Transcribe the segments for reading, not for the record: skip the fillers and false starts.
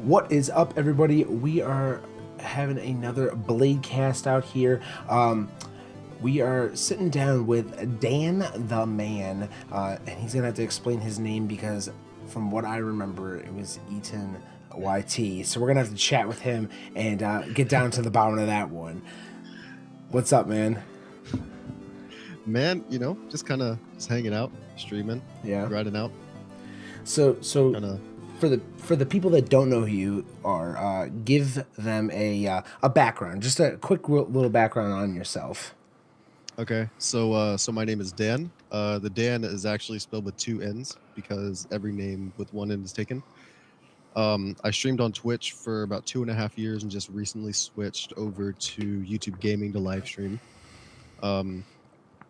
What is up, everybody? We are having another Bladecast out here. We are sitting down with DannTheMan, and he's gonna have to explain his name because, from what I remember, it was Eaton YT. So we're gonna have to chat with him and get down to the bottom of that one. What's up, man? Man, just kind of just hanging out, streaming, Yeah. grinding out. So Kinda. for the people that don't know who you are, give them a background, just a quick little background on yourself. Okay, so my name is Dan. The Dan is actually spelled with two N's because every name with one N is taken. I streamed on Twitch for about 2.5 years and just recently switched over to YouTube Gaming to live stream. And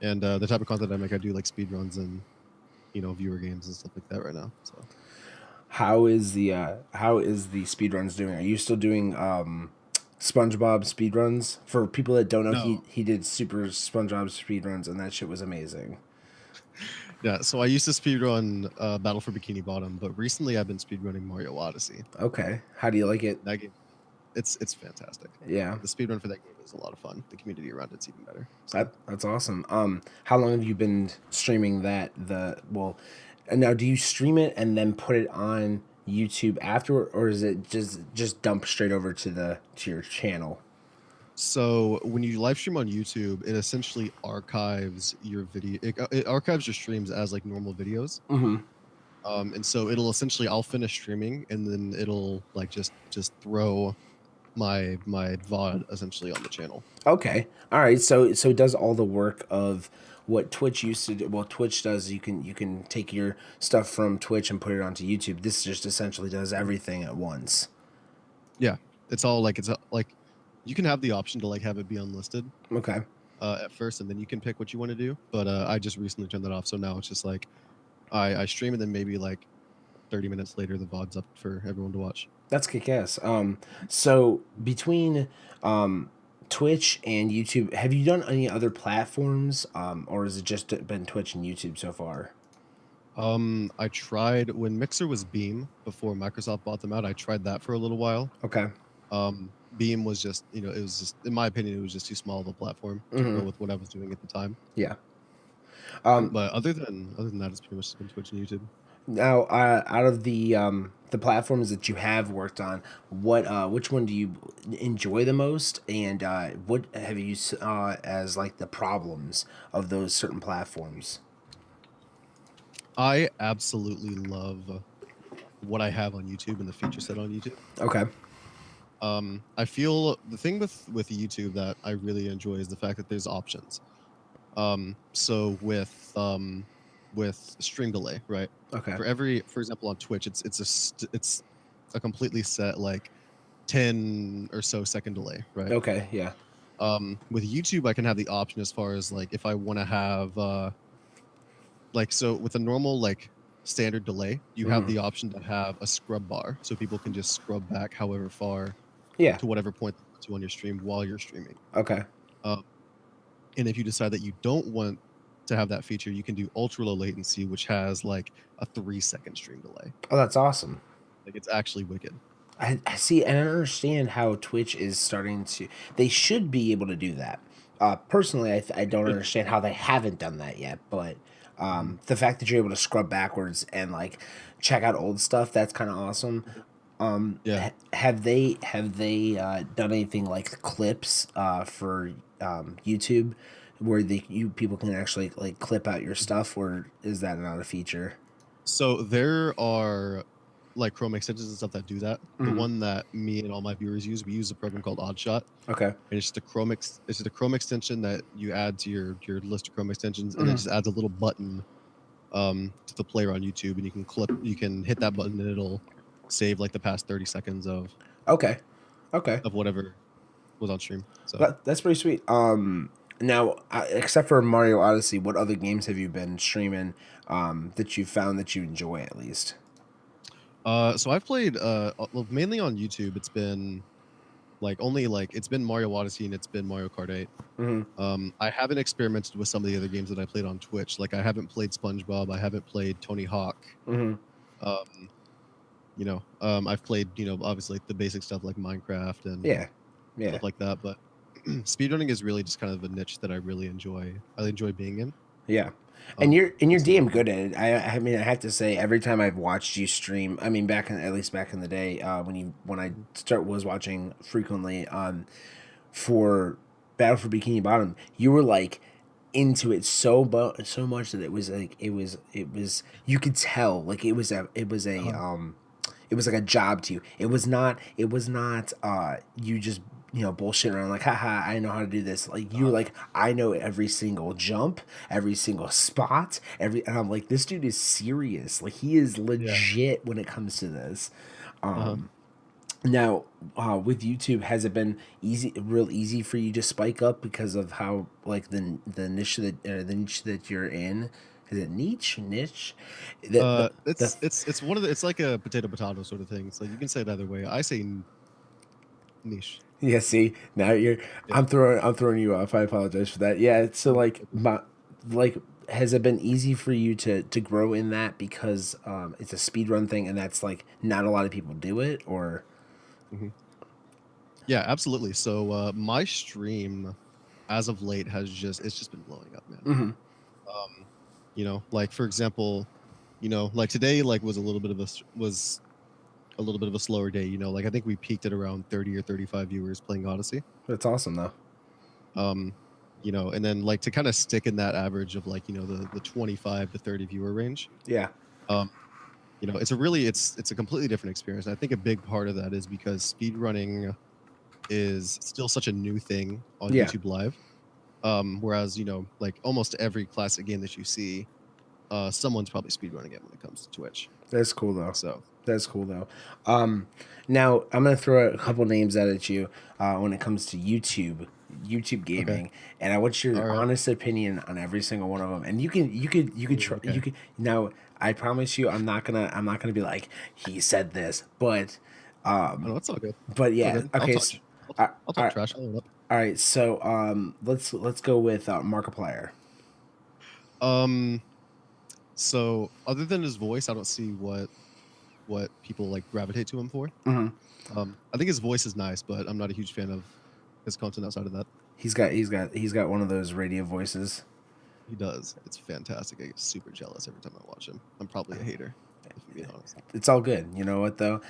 the type of content I make, I do like speedruns and viewer games and stuff like that right now. So How is the speedruns doing? Are you still doing SpongeBob speedruns? For people that don't know, no, he did Super SpongeBob speedruns, and that shit was amazing. yeah. So I used to speedrun Battle for Bikini Bottom, but recently I've been speedrunning Mario Odyssey. Okay, how do you like it? That game, it's fantastic. Yeah, The speedrun for that game is a lot of fun. The community around it's even better. So. that's awesome. How long have you been streaming that? Now do you stream it and then put it on YouTube afterward, or is it just dump straight over to your channel? So when you live stream on YouTube, it essentially archives your video. It archives your streams as like normal videos. Mm-hmm. And so it'll essentially, I'll finish streaming and then it'll like just throw my VOD essentially on the channel. Okay. All right. So it does all the work of what Twitch used to do. Well, Twitch does. You can take your stuff from Twitch and put it onto YouTube. This just essentially does everything at once. Yeah, it's like you can have the option to like have it be unlisted. Okay. At first, and then you can pick what you want to do. But I just recently turned that off, so now it's just like I stream and then maybe like 30 minutes later the VOD's up for everyone to watch. That's kick-ass. So between Twitch and YouTube, have you done any other platforms, or has it just been Twitch and YouTube so far? I tried when Mixer was Beam before Microsoft bought them out. I tried that for a little while. Okay. Beam was just, it was just, in my opinion, it was just too small of a platform to go with what I was doing at the time. Yeah. But other than that, it's pretty much been Twitch and YouTube. Now, out of the platforms that you have worked on, which one do you enjoy the most, and what have you saw as like the problems of those certain platforms? I absolutely love what I have on YouTube and the feature set on YouTube. Okay. I feel the thing with YouTube that I really enjoy is the fact that there's options. So with stream delay, right? Okay. For example, on Twitch, it's a completely set like 10 or so second delay, right? Okay. Yeah. With YouTube, I can have the option as far as like if I want to have so with a normal like standard delay, you have the option to have a scrub bar, so people can just scrub back however far to whatever point you on your stream while you're streaming. Okay. And if you decide that you don't want to have that feature, you can do ultra low latency, which has like a 3-second stream delay. Oh, that's awesome. Like it's actually wicked. I see, and I understand how Twitch is starting to. They should be able to do that. Personally, I don't understand how they haven't done that yet, but the fact that you're able to scrub backwards and like check out old stuff, that's kind of awesome. Yeah. Have they done anything like clips for YouTube where people can actually like clip out your stuff, or is that not a feature? So there are like Chrome extensions and stuff that do that. The one that me and all my viewers use, we use a program called Oddshot. Okay. And it's just a Chrome extension that you add to your list of Chrome extensions, and it just adds a little button to the player on YouTube, and you can hit that button and it'll save like the past 30 seconds of of whatever was on stream. So that's pretty sweet. Now, except for Mario Odyssey, what other games have you been streaming that you found that you enjoy at least? So I've played mainly on YouTube. It's been it's been Mario Odyssey and it's been Mario Kart 8. I haven't experimented with some of the other games that I played on Twitch. Like I haven't played SpongeBob. I haven't played Tony Hawk. I've played, obviously like the basic stuff like Minecraft and Yeah, yeah, stuff like that, but speedrunning is really just kind of a niche that I really enjoy. I enjoy being in. yeah. And you're It's a lot damn of fun. good at it. I mean, I have to say, every time I've watched you stream, I mean, at least back in the day, when I Mhm. was watching frequently, for Battle for Bikini Bottom, you were like into it so much that it was you could tell, like Uh-huh. it was like a job to you. It was not you just bullshit around like, haha, I know how to do this. Like, you were Uh-huh. like, I know every single jump, every single spot, and I'm like, this dude is serious. Like, he is Yeah. legit when it comes to this. Uh-huh. Now, with YouTube, has it been real easy for you to spike up because of how, like, the niche that you're in? Is it niche? The It's one of the, it's like a potato sort of thing. It's like you can say it either way. I say niche. Yeah, see, now Yeah. I'm throwing you off. I apologize for that. Yeah, so No, like, like, has it been easy for you to grow in that because it's a speed run thing, and that's like not a lot of people do it, or mhm. Yeah, absolutely. So my stream as of late it's just been blowing up, man. Um, like for example, like today like was a little bit of a slower day, like I think we peaked at around 30 or 35 viewers playing Odyssey. that's awesome though. Um, and then like to kind of stick in that average of like, the 25 to 30 viewer range. Yeah, Um, it's a completely different experience. And I think a big part of that is because speedrunning is still such a new thing on yeah, YouTube Live. Whereas, like almost every classic game that you see, someone's probably speedrunning it when it comes to Twitch. that's cool though. So, That's cool though. Now I'm gonna throw a couple names out at you when it comes to YouTube okay. gaming, and I want your All right. honest opinion on every single one of them. And you could Ooh, try okay. you could now. I promise you, I'm not gonna be like, he said this, Oh, no, it's all good. but It's all yeah, good. okay. So, all I'll talk right, trash. I'll own up. all right. So let's go with Markiplier. Um, so other than his voice, I don't see what people like gravitate to him for. Hmm. I think his voice is nice, but I'm not a huge fan of his content outside of that. He's got one of those radio voices. He does. It's fantastic. I get super jealous every time I watch him. I'm probably a hater, if I'm being honest. It's all good. You know what though?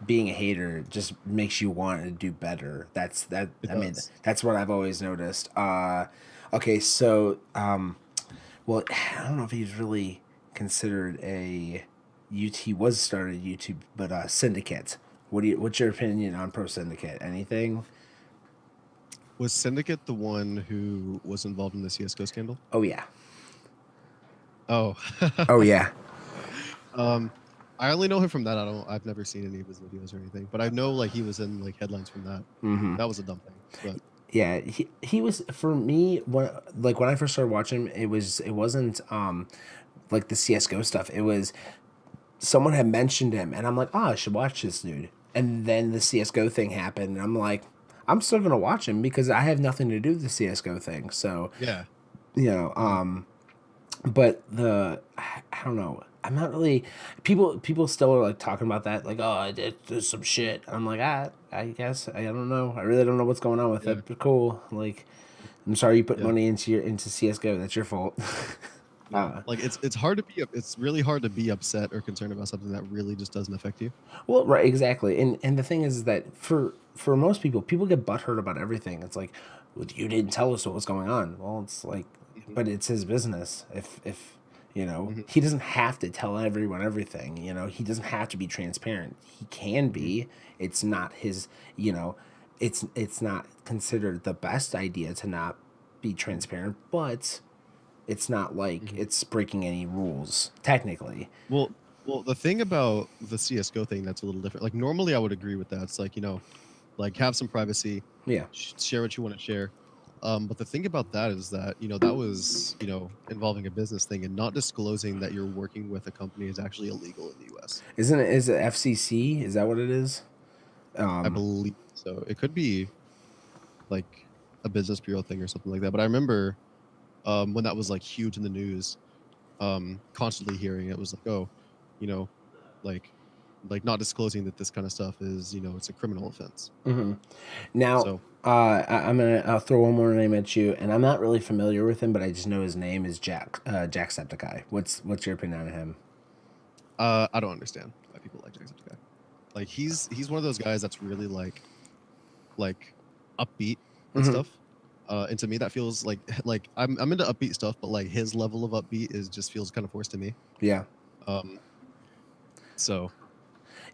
Being a hater just makes you want to do better. It I mean, does. that's what I've always noticed. Okay, so well, I don't know if he's really considered a He was started YouTube, but Syndicate. What's your opinion on Pro Syndicate? Anything? Was Syndicate the one who was involved in the CS:GO scandal? Oh yeah. Oh, Oh yeah. um, I only know him from that. I've never seen any of his videos or anything, but I know like he was in like headlines from that. Mm-hmm. That was a dumb thing, but Yeah, he was, for me, when I first started watching him, it wasn't like the CS:GO stuff. It was, someone had mentioned him, and I'm like, oh, I should watch this dude. And then the CS:GO thing happened, and I'm like, I'm still gonna watch him because I have nothing to do with the CS:GO thing. So, yeah. you know, Uh-huh. but I don't know. I'm not really, people still are like talking about that, like, oh, there's some shit. I'm like, I guess I don't know. I really don't know what's going on with Yeah. it. But cool. Like, I'm sorry you put Yeah. money into CS:GO. That's your fault. Yeah. Like it's hard to it's really hard to be upset or concerned about something that really just doesn't affect you. Well, right, exactly. And the thing is that for most people get butthurt about everything. It's like, well, you didn't tell us what was going on. Well, it's like, Hmm. but it's his business. If Hmm. he doesn't have to tell everyone everything. He doesn't have to be transparent. He can Hmm. be. It's not his. It's not considered the best idea to not be transparent, but it's not like Hmm. it's breaking any rules technically. Well, the thing about the CS:GO thing that's a little different. Like normally, I would agree with that. It's like like have some privacy, Yeah. share what you want to share. But the thing about that is that that was involving a business thing, and not disclosing that you're working with a company is actually illegal in the U.S. Isn't it? Is it FCC? Is that what it is? I believe so. It could be like a business bureau thing or something like that. But I remember when that was like huge in the news, constantly hearing it was like, oh, you know, like like not disclosing that this kind of stuff is, it's a criminal offense. Hmm. Now, So I'm gonna throw one more name at you, and I'm not really familiar with him, but I just know his name is Jacksepticeye. What's your opinion on him? I don't understand why people like Jacksepticeye. Like he's one of those guys that's really like upbeat and Hmm. stuff. And to me that feels like I'm into upbeat stuff, but like his level of upbeat is just feels kind of forced to me. Yeah. Um, so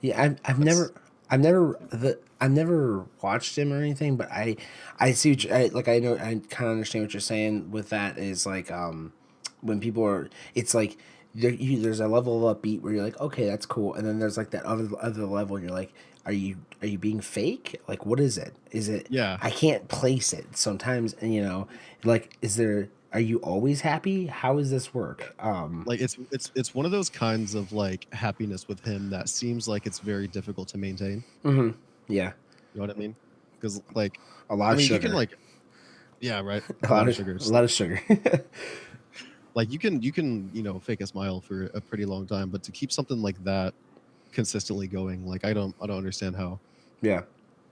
Yeah, that's I've never watched him or anything, but I see what I know I kind of understand what you're saying with that is like when people are it's like there's a level of upbeat where you're like okay that's cool, and then there's like that other level and you're like are you being fake, like what is it, is it yeah. I can't place it sometimes, and you know like is there are you always happy, how does this work? Like it's one of those kinds of like happiness with him that seems like it's very difficult to maintain. Hmm. Yeah, You know what I mean? Because like, a lot I of mean, you can sugar. like, yeah, right, a lot of sugar. A lot of sugar. Like you can fake a smile for a pretty long time, but to keep something like that consistently going, like I don't understand Yeah.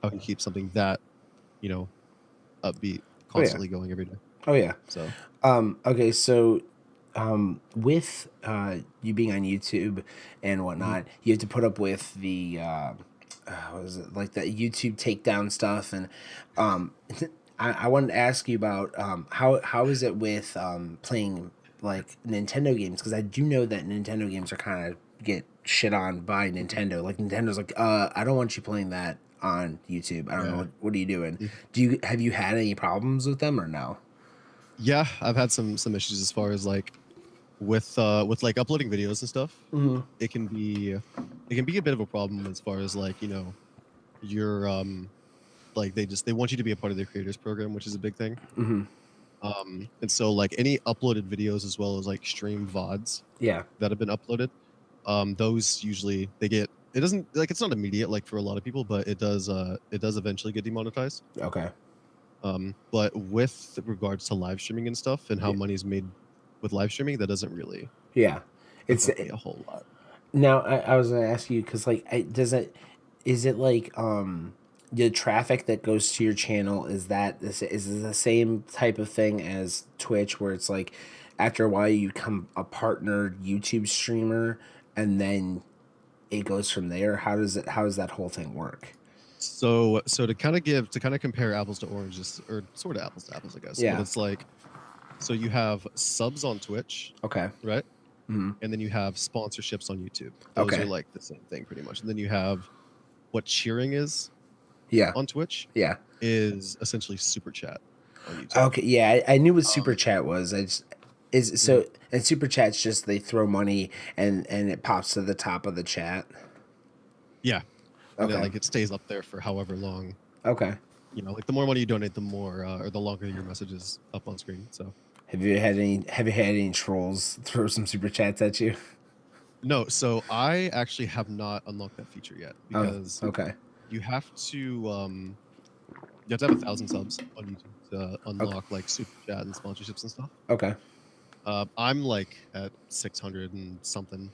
how he keeps something that you know upbeat Oh yeah. constantly going every day. Oh yeah. So Okay, so with you being on YouTube and mhm. whatnot, you have to put up with the what is it like the YouTube takedown stuff, and um, I wanted to ask you about how is it with playing like Nintendo games, because I do know that Nintendo games are kind of get shit on by Nintendo. Like Nintendo's like, I don't want you playing that on YouTube. I don't know Yeah. what are you doing. Mhm. Have you had any problems with them or no? Yeah, I've had some issues as far as like with like uploading videos and stuff. Hmm. It can be a bit of a problem as far as like you're like they want you to be a part of their creators program, which is a big thing. Hmm. And so like any uploaded videos as well as like stream VODs Yeah. that have been uploaded, those usually they get it doesn't like it's not immediate like for a lot of people, but it does eventually get demonetized. Okay. But with regards to live streaming and stuff and how Yeah. money's made with live streaming, that doesn't really Yeah. It's affect me a whole lot. now I was gonna ask you because like does it is it like the traffic that goes to your channel is it the same type of thing as Twitch where it's like after a while you become a partner YouTube streamer and then it goes from there? How does that whole thing work? So to kind of compare apples to oranges, or sort of apples to apples, I guess. But Yeah. it's like, so you have subs on Twitch, Okay. right? Hmm. And then you have sponsorships on YouTube. Those are Okay. like the same thing pretty much. And then you have what cheering is Yeah. on Twitch Yeah. is essentially super chat on YouTube. Okay, yeah, I knew what super Um, chat was. I just is mhm. so and super chat's just they throw money and it pops to the top of the chat. Yeah, and then Okay, like it stays up there for however long. okay. Like the more money you donate, the more or the longer your message is up on screen. So Have you had any trolls throw some super chats at you? no, so I actually have not unlocked that feature yet Oh, because okay, you have to have 1,000 subs on YouTube to okay, unlock like super chat and sponsorships and stuff. okay. I'm like at 600 and something,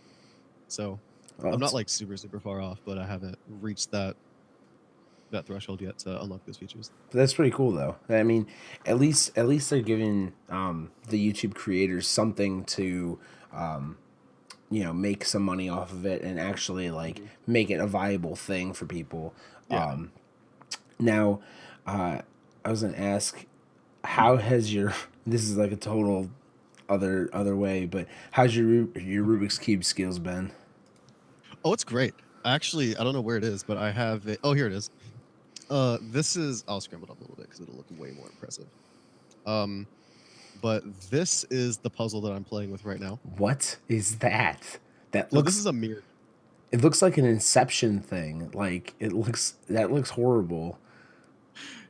so Well, I'm not like super far off, but I haven't reached that threshold yet to unlock those features. that's pretty cool though. I mean, at least they're giving the YouTube creators something to make some money off of it and actually like Mhm. make it a viable thing for people. Yeah. Now, I was gonna ask, how has your this is like a total other way, but how's your Rubik's cube skills been? Oh, it's great. Actually, I don't know where it is, but I have it. Oh, here it is. This is. I'll scramble it up a little bit because it'll look way more impressive. Um, but this is the puzzle that I'm playing with right now. What is that? That So this looks is a mirror. it looks like an Inception thing. Like that looks horrible.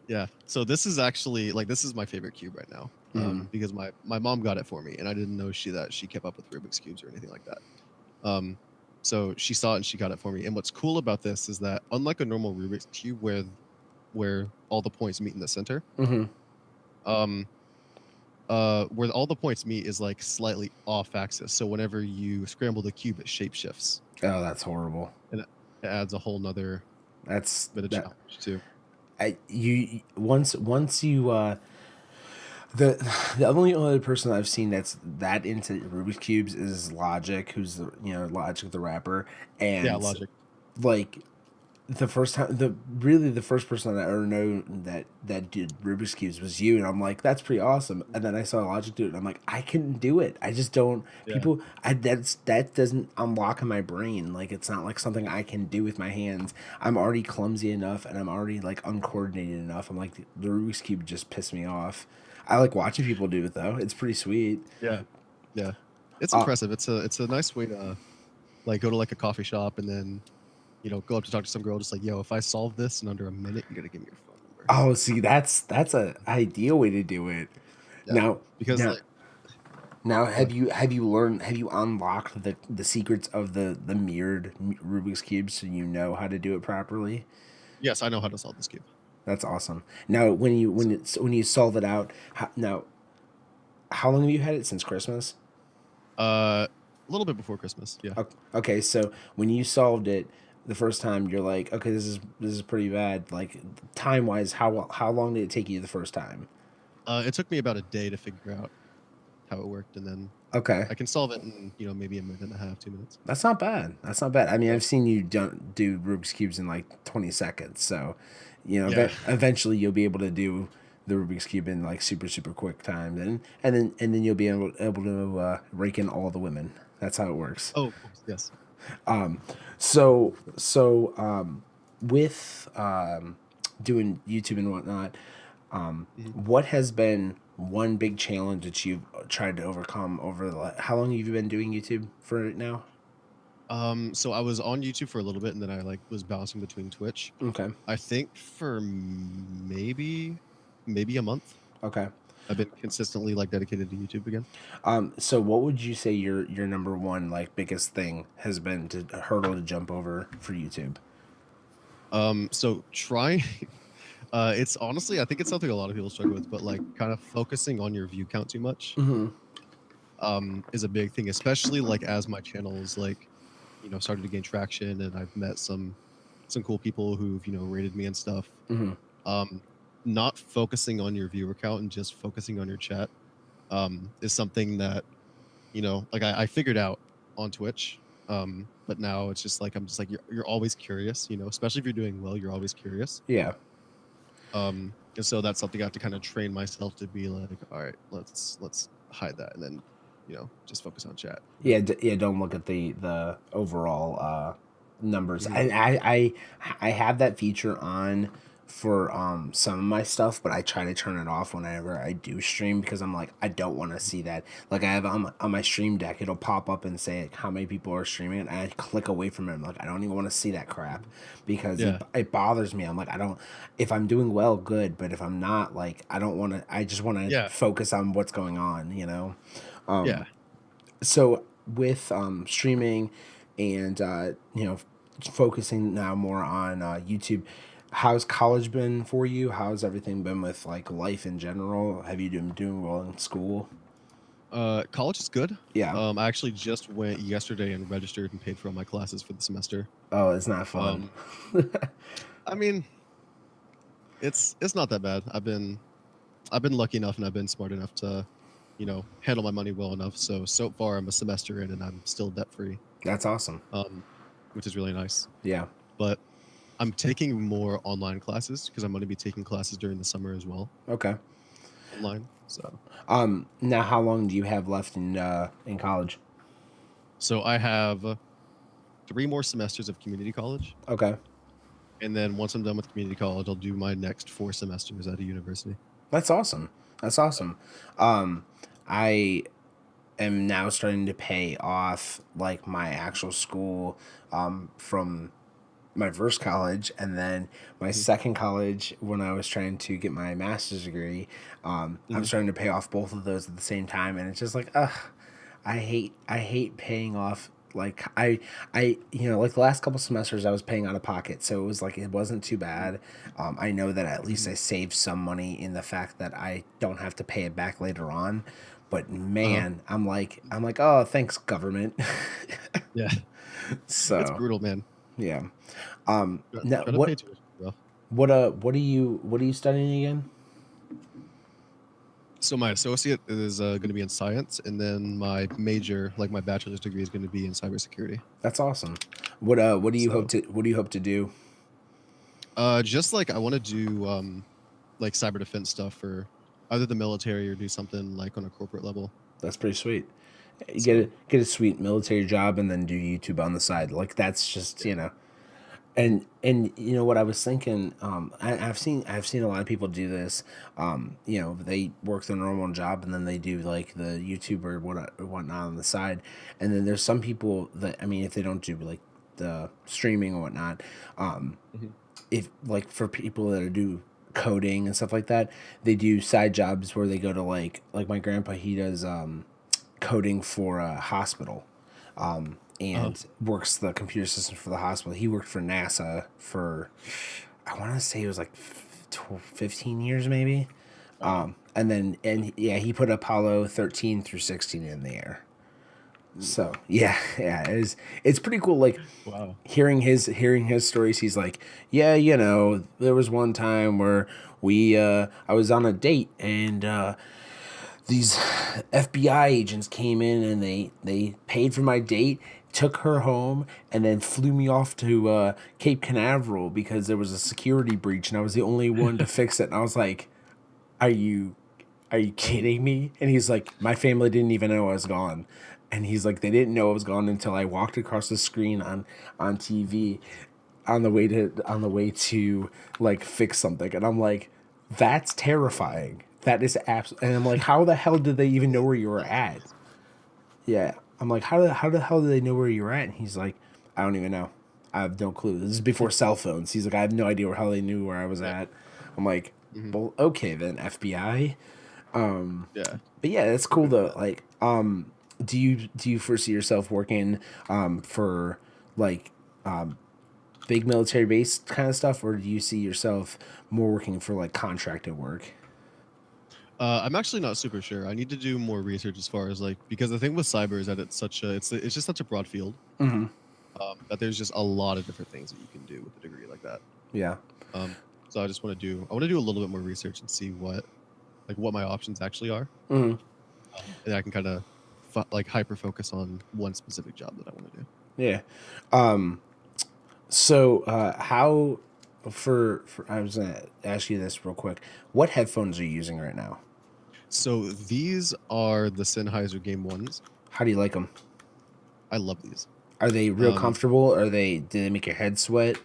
Yeah. So this is actually like this is my favorite cube right now. Hmm. Because my mom got it for me, and I didn't know she kept up with Rubik's cubes or anything like that. So she saw it and she got it for me. And what's cool about this is that unlike a normal Rubik's cube where all the points meet in the center, Hmm. um, where all the points meet is like slightly off axis. So whenever you scramble the cube, it shape shifts. Oh, that's horrible. it adds a whole nother That's bit of that. challenge too. You once you the the only other person I've seen that's that into Rubik's cubes is Logic, who's the Logic the rapper, Yeah, and logic. like the first time the first person that I ever know that did Rubik's cubes was you, and I'm like, that's pretty awesome. And then I saw Logic do it, and I'm like, I can do it. I just don't. Yeah. That doesn't unlock in my brain. Like, it's not like something I can do with my hands. I'm already clumsy enough, and I'm already like uncoordinated enough. I'm like, the Rubik's cube just pissed me off. I like watching people do it though. It's pretty sweet. Yeah. Yeah. It's Uh, impressive. It's a nice way to like go to like a coffee shop and then go up to talk to some girl just like, yo, if I solve this in under a minute, you gotta give me your phone number. oh, see, that's a ideal way to do it. Yeah. Now, Because now, like Now, what? have you learned, have you unlocked the secrets of the mirrored Rubik's cube so you know how to do it properly? Yes, I know how to solve this cube. That's awesome. Now, So when you solve it out, how long have you had it since Christmas? a little bit before Christmas, yeah. Okay, so when you solved it the first time, you're like, okay, this is pretty bad. Like, time wise, how long did it take you the first time? It took me about a day to figure out how it worked, and then Okay, I can solve it in maybe a minute and a half, 2 minutes. that's not bad. That's not bad. I mean, Yeah. I've seen you do Rubik's cubes in like 20 seconds. So, Yeah. eventually you'll be able to do the Rubik's cube in like super quick time, and then you'll be able to rake in all the women. That's how it works. Oh, of course. Yes. So with doing YouTube and whatnot, Mhm. what has been one big challenge that you've tried to overcome over how long have you been doing YouTube for now? So I was on YouTube for a little bit, and then I like was bouncing between Twitch. Okay. I think for maybe a month. Okay. I've been consistently like dedicated to YouTube again. So what would you say your number one like biggest thing has been to a hurdle to jump over for YouTube? So trying, it's honestly, I think it's something a lot of people struggle with, but like kind of focusing on your view count too much, Mm-hmm. is a big thing, especially like as my channel is like, started to gain traction and I've met some cool people who've, rated me and stuff. Mm-hmm. Um, not focusing on your viewer count and just focusing on your chat, is something that, like I figured out on Twitch. But now it's just like I'm just like you're always curious, especially if you're doing well, you're always curious. Yeah. And so that's something I have to kind of train myself to be like, all right, let's hide that and then, just focus on chat. Yeah. Yeah. Don't look at the overall numbers. Mhm. I have that feature on for some of my stuff, but I try to turn it off whenever I do stream because I'm like, I don't want to see that. Like, I have on my stream deck, it'll pop up and say like, how many people are streaming, and I click away from it. I'm like, I don't even want to see that crap because Yeah. it bothers me. I'm like, I don't. If I'm doing well, good, but if I'm not, like, I don't want to. I just want to Yeah. focus on what's going on. Yeah. So with streaming and focusing now more on YouTube, how's college been for you? How's everything been with like life in general? Have you been doing well in school? College is good. Yeah. I actually just went yesterday and registered and paid for all my classes for the semester. Oh, it's not fun. I mean, it's not that bad. I've been lucky enough and I've been smart enough to, handle my money well enough. So far I'm a semester in and I'm still debt free, That's awesome. which is really nice. Yeah. But I'm taking more online classes because I'm going to be taking classes during the summer as well Okay. online. So Now how long do you have left in college? I have 3 more semesters of community college. Okay. And then once I'm done with community college, I'll do my next 4 semesters at a university. That's awesome. That's awesome. I am now starting to pay off like my actual school from my first college, and then my Mhm. second college when I was trying to get my master's degree. I'm Mhm. starting to pay off both of those at the same time, and it's just like, ugh, I hate paying off. Like like the last couple semesters I was paying out of pocket, so it was like it wasn't too bad. I know that at least Mhm. I saved some money in the fact that I don't have to pay it back later on. But Uh-huh. man, I'm like, oh, thanks government. Yeah. It's So brutal, man. Yeah. Now Try to pay tuition, bro. what are you studying again? So my associate is going to be in science, and then my major, like my bachelor's degree, is going to be in cybersecurity. That's awesome. What do you So, hope to do? just like I want to do like cyber defense stuff for either the military or do something like on a corporate level. That's pretty sweet. You So get a sweet military job and then do YouTube on the side. Like that's just, yeah. you know. Mhm. And you know what I was thinking, I've seen a lot of people do this. You know, they work their normal job and then they do like the YouTube or whatnot on the side. And then there's some people that, I mean, if they don't do like the streaming or whatnot, Mhm. if like for people that do coding and stuff like that, they do side jobs where they go to like my grandpa, he does coding for a hospital, Uh-huh. and works the computer system for the hospital. He worked for NASA for, I want to say it was like 15 years maybe. Wow. And then, and yeah, he put Apollo 13 through 16 in the air. Ooh. So yeah, yeah, it's pretty cool. Like Wow. hearing his stories, he's like, yeah, you know, there was one time where I was on a date and these FBI agents came in and they paid for my date, took her home, and then flew me off to Cape Canaveral because there was a security breach and I was the only one to fix it. And I was like, "Are you are you kidding me?" And he's like, "My family didn't even know I was gone." And he's like, "They didn't know I was gone until I walked across the screen on TV on the way to like fix something." And I'm like, "That's terrifying. That is absolutely." And I'm like, "How the hell did they even know where you were That's at?" crazy. Yeah. I'm like, how the hell do they know where you were at? And he's like, "I don't even know. I have no clue. This is before cell phones." He's like, "I have no idea how they knew where I was Yeah. at." I'm like, Mhm. "Well, okay then, FBI." Yeah. But yeah, that's I'm cool good with though. that. Like, do you foresee yourself working for like big military base kind of stuff, or do you see yourself more working for like contracted work? I'm actually not super sure. I need to do more research as far as like because the thing with cyber is that it's just such a broad field Mm-hmm. that there's just a lot of different things that you can do with a degree like that. Yeah. Um, so I want to do a little bit more research and see what my options actually are, Mm-hmm. and I can kind of like hyper focus on one specific job that I want to do. Yeah. So how for I was gonna ask you this real quick. What headphones are you using right now? So these are the Sennheiser Game Ones. How do you like them? I love these. Are they real Um, comfortable? Are they do they make your head sweat?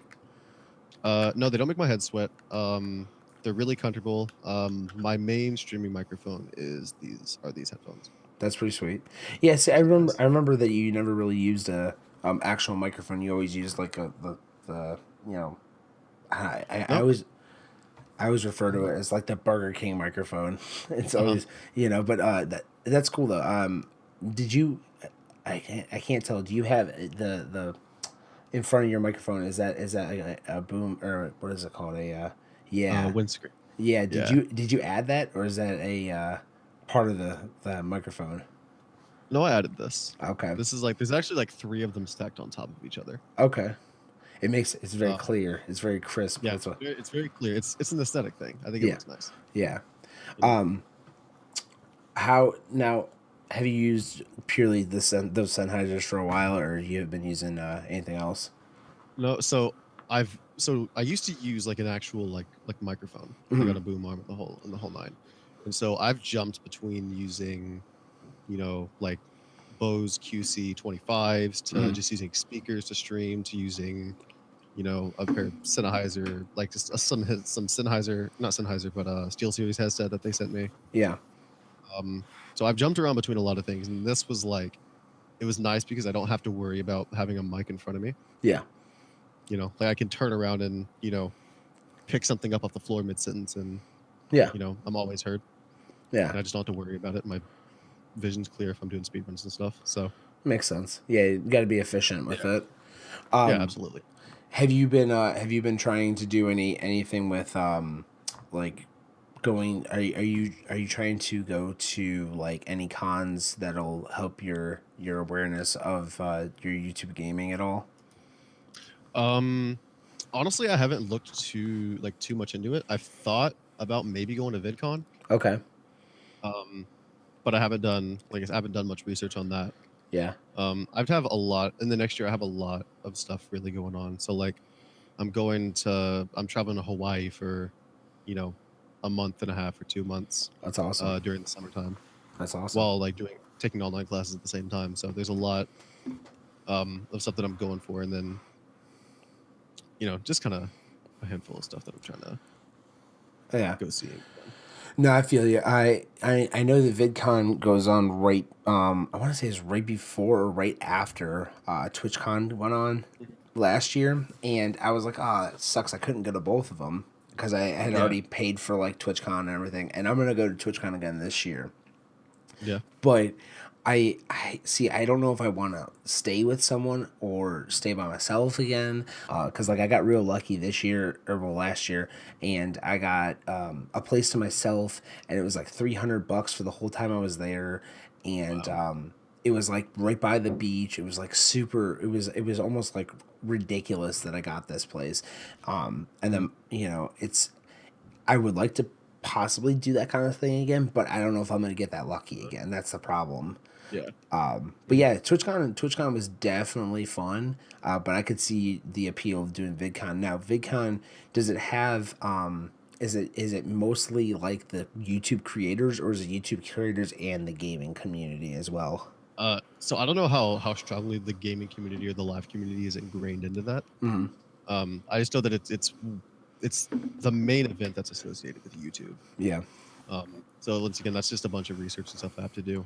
no, they don't make my head sweat. They're really comfortable. My main streaming microphone is these headphones. That's pretty sweet. Yeah, see, Yes. I remember that you never really used a actual microphone. You always used like the you know No. I always refer to it as like the Burger King microphone. It's Uh-huh. always, you know, but that's cool though. Did you? I can't tell. Do you have the in front of your microphone? Is that a boom or what is it called? Yeah, Windscreen. yeah. Yeah. Did you add that or is that a part of the microphone? No, I added this. Okay, This is like there's actually like three of them stacked on top of each other. okay. It makes it's very Uh, clear. It's very crisp. yeah, That's what. it's very clear. It's an aesthetic thing. I think it Yeah, looks nice. yeah. You know. How now? Have you used purely those Sennheisers for a while, or you have been using anything else? No, so I used to use like an actual like microphone, like Hmm. on a boom arm and the whole nine. And so I've jumped between using, like Bose QC 25s to Hmm. just using speakers to stream to using, a pair of Sennheiser, like just some Sennheiser, not Sennheiser, but Steel Series headset that they sent me. Yeah, So I've jumped around between a lot of things, and this was like it was nice because I don't have to worry about having a mic in front of me. yeah, Like I can turn around and pick something up off the floor mid sentence, and yeah, I'm always heard, yeah. and I just don't have to worry about it. My vision's clear if I'm doing speedruns and stuff. So Makes sense. Yeah, you got to be efficient with yeah, it. yeah, absolutely. Have you been trying to do anything with like going? Are you trying to go to like any cons that'll help your awareness of your YouTube gaming at all? Honestly, I haven't looked too much into it. I've thought about maybe going to VidCon, Okay. but I haven't done I haven't done much research on that. Yeah. I've have a lot in the next year. I have a lot of stuff really going on. So like, I'm traveling to Hawaii for, you know, a month and a half or 2 months, That's awesome. during the summertime, That's awesome. while like taking online classes at the same time. So there's a lot, of stuff that I'm going for, and then, just kind of a handful of stuff that I'm trying to Yeah. go see. No, I feel you. I know that VidCon goes on right. I want to say it's right before or right after TwitchCon went on last year, and I was like, oh, that sucks. I couldn't go to both of them because I had Yeah. already paid for like TwitchCon and everything, and I'm gonna go to TwitchCon again this year. Yeah. But I see. I don't know if I want to stay with someone or stay by myself again. Because like I got real lucky this year or well last year, and I got a place to myself, and it was like $300 for the whole time I was there, and Wow. it was like right by the beach. It was like super. It was almost like ridiculous that I got this place, and then it's I would like to possibly do that kind of thing again, but I don't know if I'm gonna get that lucky again. That's the problem. Yeah. But yeah, TwitchCon was definitely fun. But I could see the appeal of doing VidCon. Now, VidCon, does it have is it mostly like the YouTube creators, or is it YouTube creators and the gaming community as well? So I don't know how strongly the gaming community or the live community is ingrained into that. Mm-hmm. I just know that it's the main event that's associated with YouTube. Yeah. So once again, that's just a bunch of research and stuff I have to do.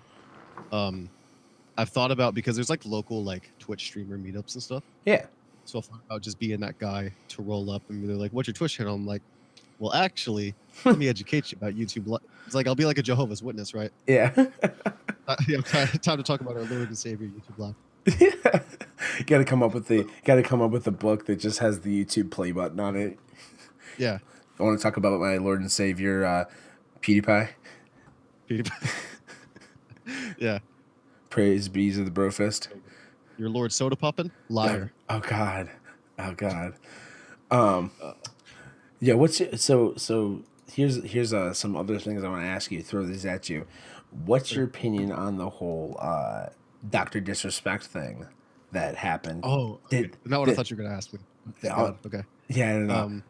I've thought about, because there's like local like Twitch streamer meetups and stuff. Yeah. So I thought about just being that guy to roll up and they're like, "What's your Twitch channel?" I'm like, "Well, actually, let me educate you about YouTube." It's like I'll be like a Jehovah's Witness, right? Yeah. Time to talk about our Lord and Savior, YouTube Live. Got to come up with the book that just has the YouTube play button on it. Yeah. I want to talk about my Lord and Savior, PewDiePie. Yeah. Praise bees of the Brofist. Your Lord Soda Poppin'? Liar. Oh God. Uh, Yeah. So here's some other things I want to ask you. Throw these at you. What's your opinion on the whole Doctor Disrespect thing that happened? Oh, okay. Not what I thought you were gonna ask me. Thank God. Okay. Yeah, I don't know. Um,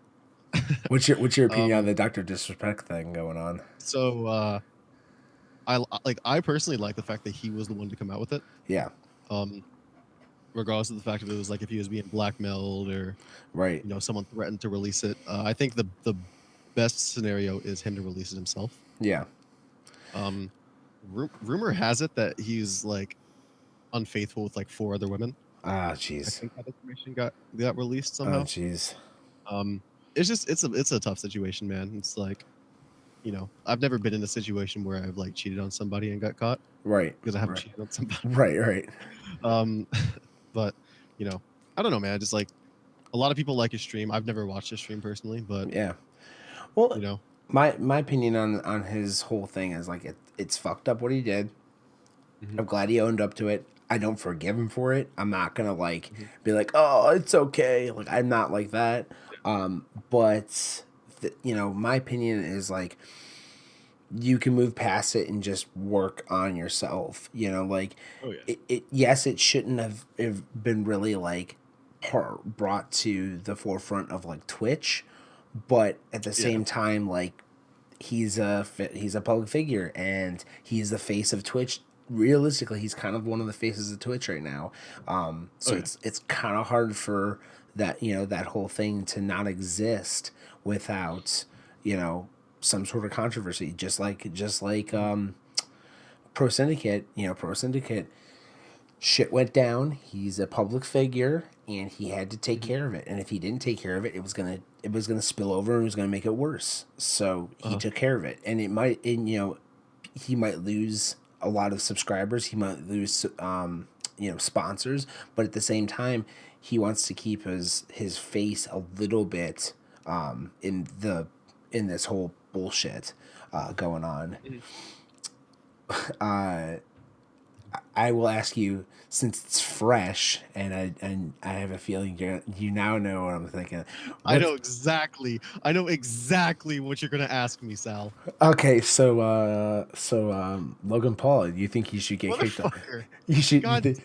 What's your opinion on the Doctor Disrespect thing going on? So I personally like the fact that he was the one to come out with it. Yeah. Regardless of the fact if it was like if he was being blackmailed or Right. someone threatened to release it. I think the best scenario is him to release it himself. Yeah. Rumor has it that he's like unfaithful with like 4 other women. Ah, I jeez. think that information got released somehow. Oh, jeez. It's just it's a tough situation, man. It's like, I've never been in a situation where I've like cheated on somebody and got caught, Right. because I haven't cheated on somebody. Right. But I don't know, man. Just like a lot of people like his stream. I've never watched his stream personally, but Yeah. Well, my opinion on his whole thing is like it's fucked up what he did. Mhm. I'm glad he owned up to it. I don't forgive him for it. I'm not gonna be like, oh, it's okay. Like I'm not like that. But my opinion is like you can move past it and just work on yourself. Oh yeah. Yes, it shouldn't have been really like brought to the forefront of like Twitch, but at the same time, like he's a public figure and he's the face of Twitch. Realistically, he's kind of one of the faces of Twitch right now. So it's kind of hard for that that whole thing to not exist without some sort of controversy. Just like Pro Syndicate, Pro Syndicate shit went down. He's a public figure, and he had to take care of it. And if he didn't take care of it, it was gonna spill over, and it was gonna make it worse. So he took care of it, and he might lose a lot of subscribers. He might lose sponsors, but at the same time, he wants to keep his face a little bit in this whole bullshit going on. I will ask you, since it's fresh, and I have a feeling you now know what I'm thinking. I What's know exactly. I know exactly what you're gonna ask me, Sal. okay? Logan Paul, you think he should get kicked off? Motherfucker. You should. You God. think?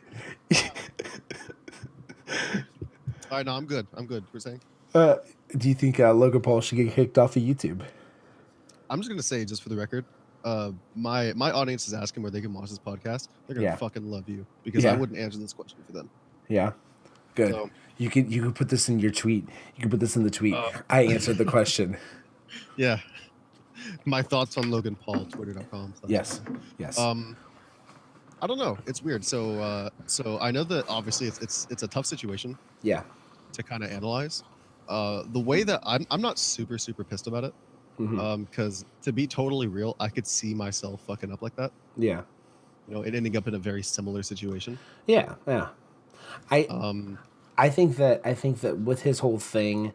All right, no, I'm good. I'm good. We're saying. Uh, do you think Logan Paul should get kicked off of YouTube? I'm just gonna say, just for the record, my audience is asking where they can watch this podcast. They're gonna Yeah. fucking love you because I Yeah. wouldn't answer this question for them. Yeah. Good. So, You could put this in your tweet. You could put this in the tweet. I answered the question. yeah, my thoughts on Logan Paul, twitter.com. Yes. Yes. I don't know. It's weird. So I know that obviously it's a tough situation Yeah. to kind of analyze. The way that I'm not super pissed about it. Mm-hmm. Because to be totally real, I could see myself fucking up like that. Yeah. You know, and ending up in a very similar situation. Yeah. Yeah. I Um, I think that with his whole thing,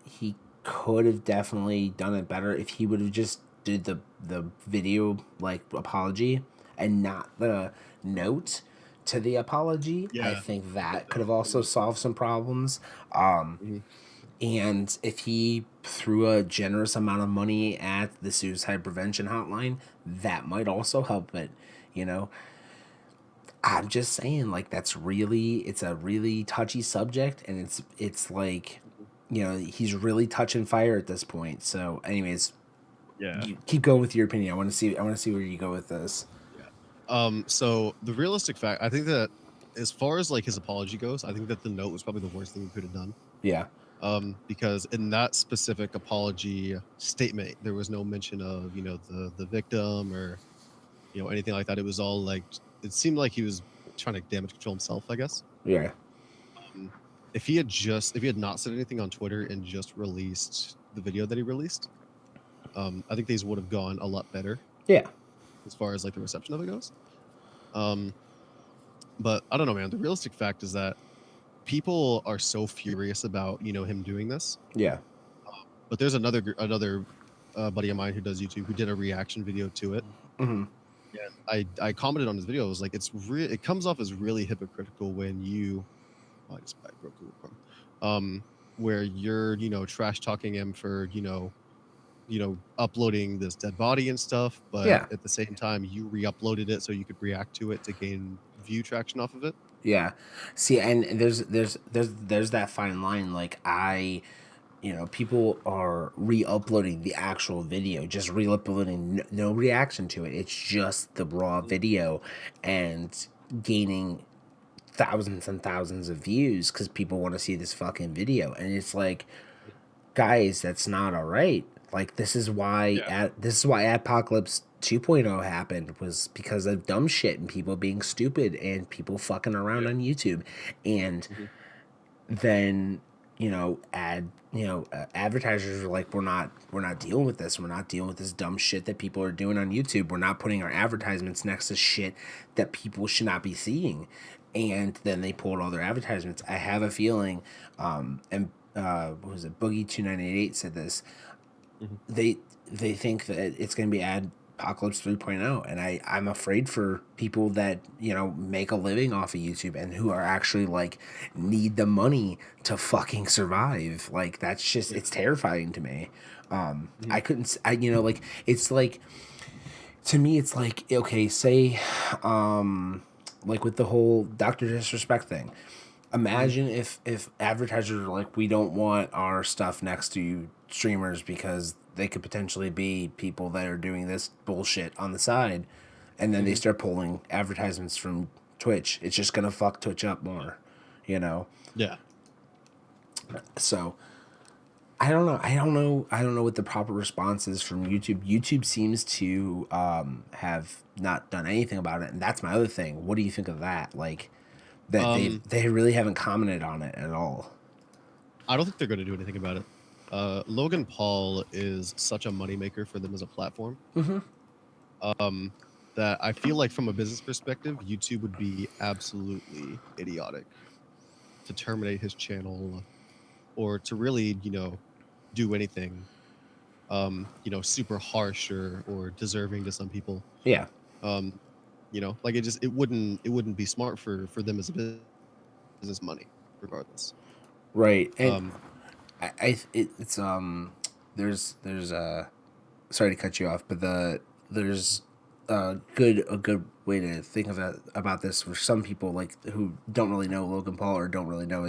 he could have definitely done it better if he would have just did the video like apology and not the note to the apology. I yeah. think that could have also solved some problems. Mhm. And if he threw a generous amount of money at the suicide prevention hotline, that might also help it, you know. I'm just saying, like, it's a really touchy subject, and it's like, he's really touching fire at this point. So, anyways, Yeah. you keep going with your opinion. I want to see where you go with this. Yeah. So the realistic fact, I think that as far as like his apology goes, I think that the note was probably the worst thing he could have done. Yeah. Because in that specific apology statement, there was no mention of, the victim or, anything like that. It was all like, it seemed like he was trying to damage control himself, I guess. Yeah. Um, if he had not said anything on Twitter and just released the video that he released, I think these would have gone a lot better Yeah. as far as like the reception of it goes. But I don't know, man. The realistic fact is that people are so furious about him doing this. Yeah. But there's another buddy of mine who does YouTube who did a reaction video to it. Mm-hmm. And I commented on his video. I was like, it comes off as really hypocritical when I just broke Google Chrome. Where you're trash talking him for uploading this dead body and stuff, but Yeah. at the same time you re-uploaded it so you could react to it to gain view traction off of it. Yeah. See, and there's that fine line. Like people are re-uploading the actual video, just re-uploading, no reaction to it. It's just the raw video, and gaining thousands and thousands of views because people want to see this fucking video. And it's like, guys, that's not all right. Like, this is why Apocalypse 2.0 happened, was because of dumb shit and people being stupid and people fucking around on YouTube. And then advertisers are like, we're not dealing with this. We're not dealing with this dumb shit that people are doing on YouTube. We're not putting our advertisements next to shit that people should not be seeing. And then they pulled all their advertisements. I have a feeling, what was it, Boogie2988 said this. They think that it's going to be Apocalypse 3.0, and I'm afraid for people that make a living off of YouTube and who are actually like need the money to fucking survive. Like, that's just, it's terrifying to me. I couldn't, like, it's like, to me it's like, okay, say like with the whole Dr. Disrespect thing. Imagine if advertisers are like, we don't want our stuff next to streamers because they could potentially be people that are doing this bullshit on the side, and then they start pulling advertisements from Twitch. It's just gonna fuck Twitch up more, Yeah. So I don't know what the proper response is from YouTube. YouTube seems to have not done anything about it, and that's my other thing. What do you think of that? Like, that they really haven't commented on it at all. I don't think they're going to do anything about it. Logan Paul is such a moneymaker for them as a platform. That I feel like from a business perspective, YouTube would be absolutely idiotic to terminate his channel or to really, do anything, super harsh or deserving to some people. Yeah. You know, like it wouldn't be smart for them as a business money, regardless. Right. And Um, it's there's sorry to cut you off, but there's a good way to think of it about this for some people like who don't really know Logan Paul or don't really know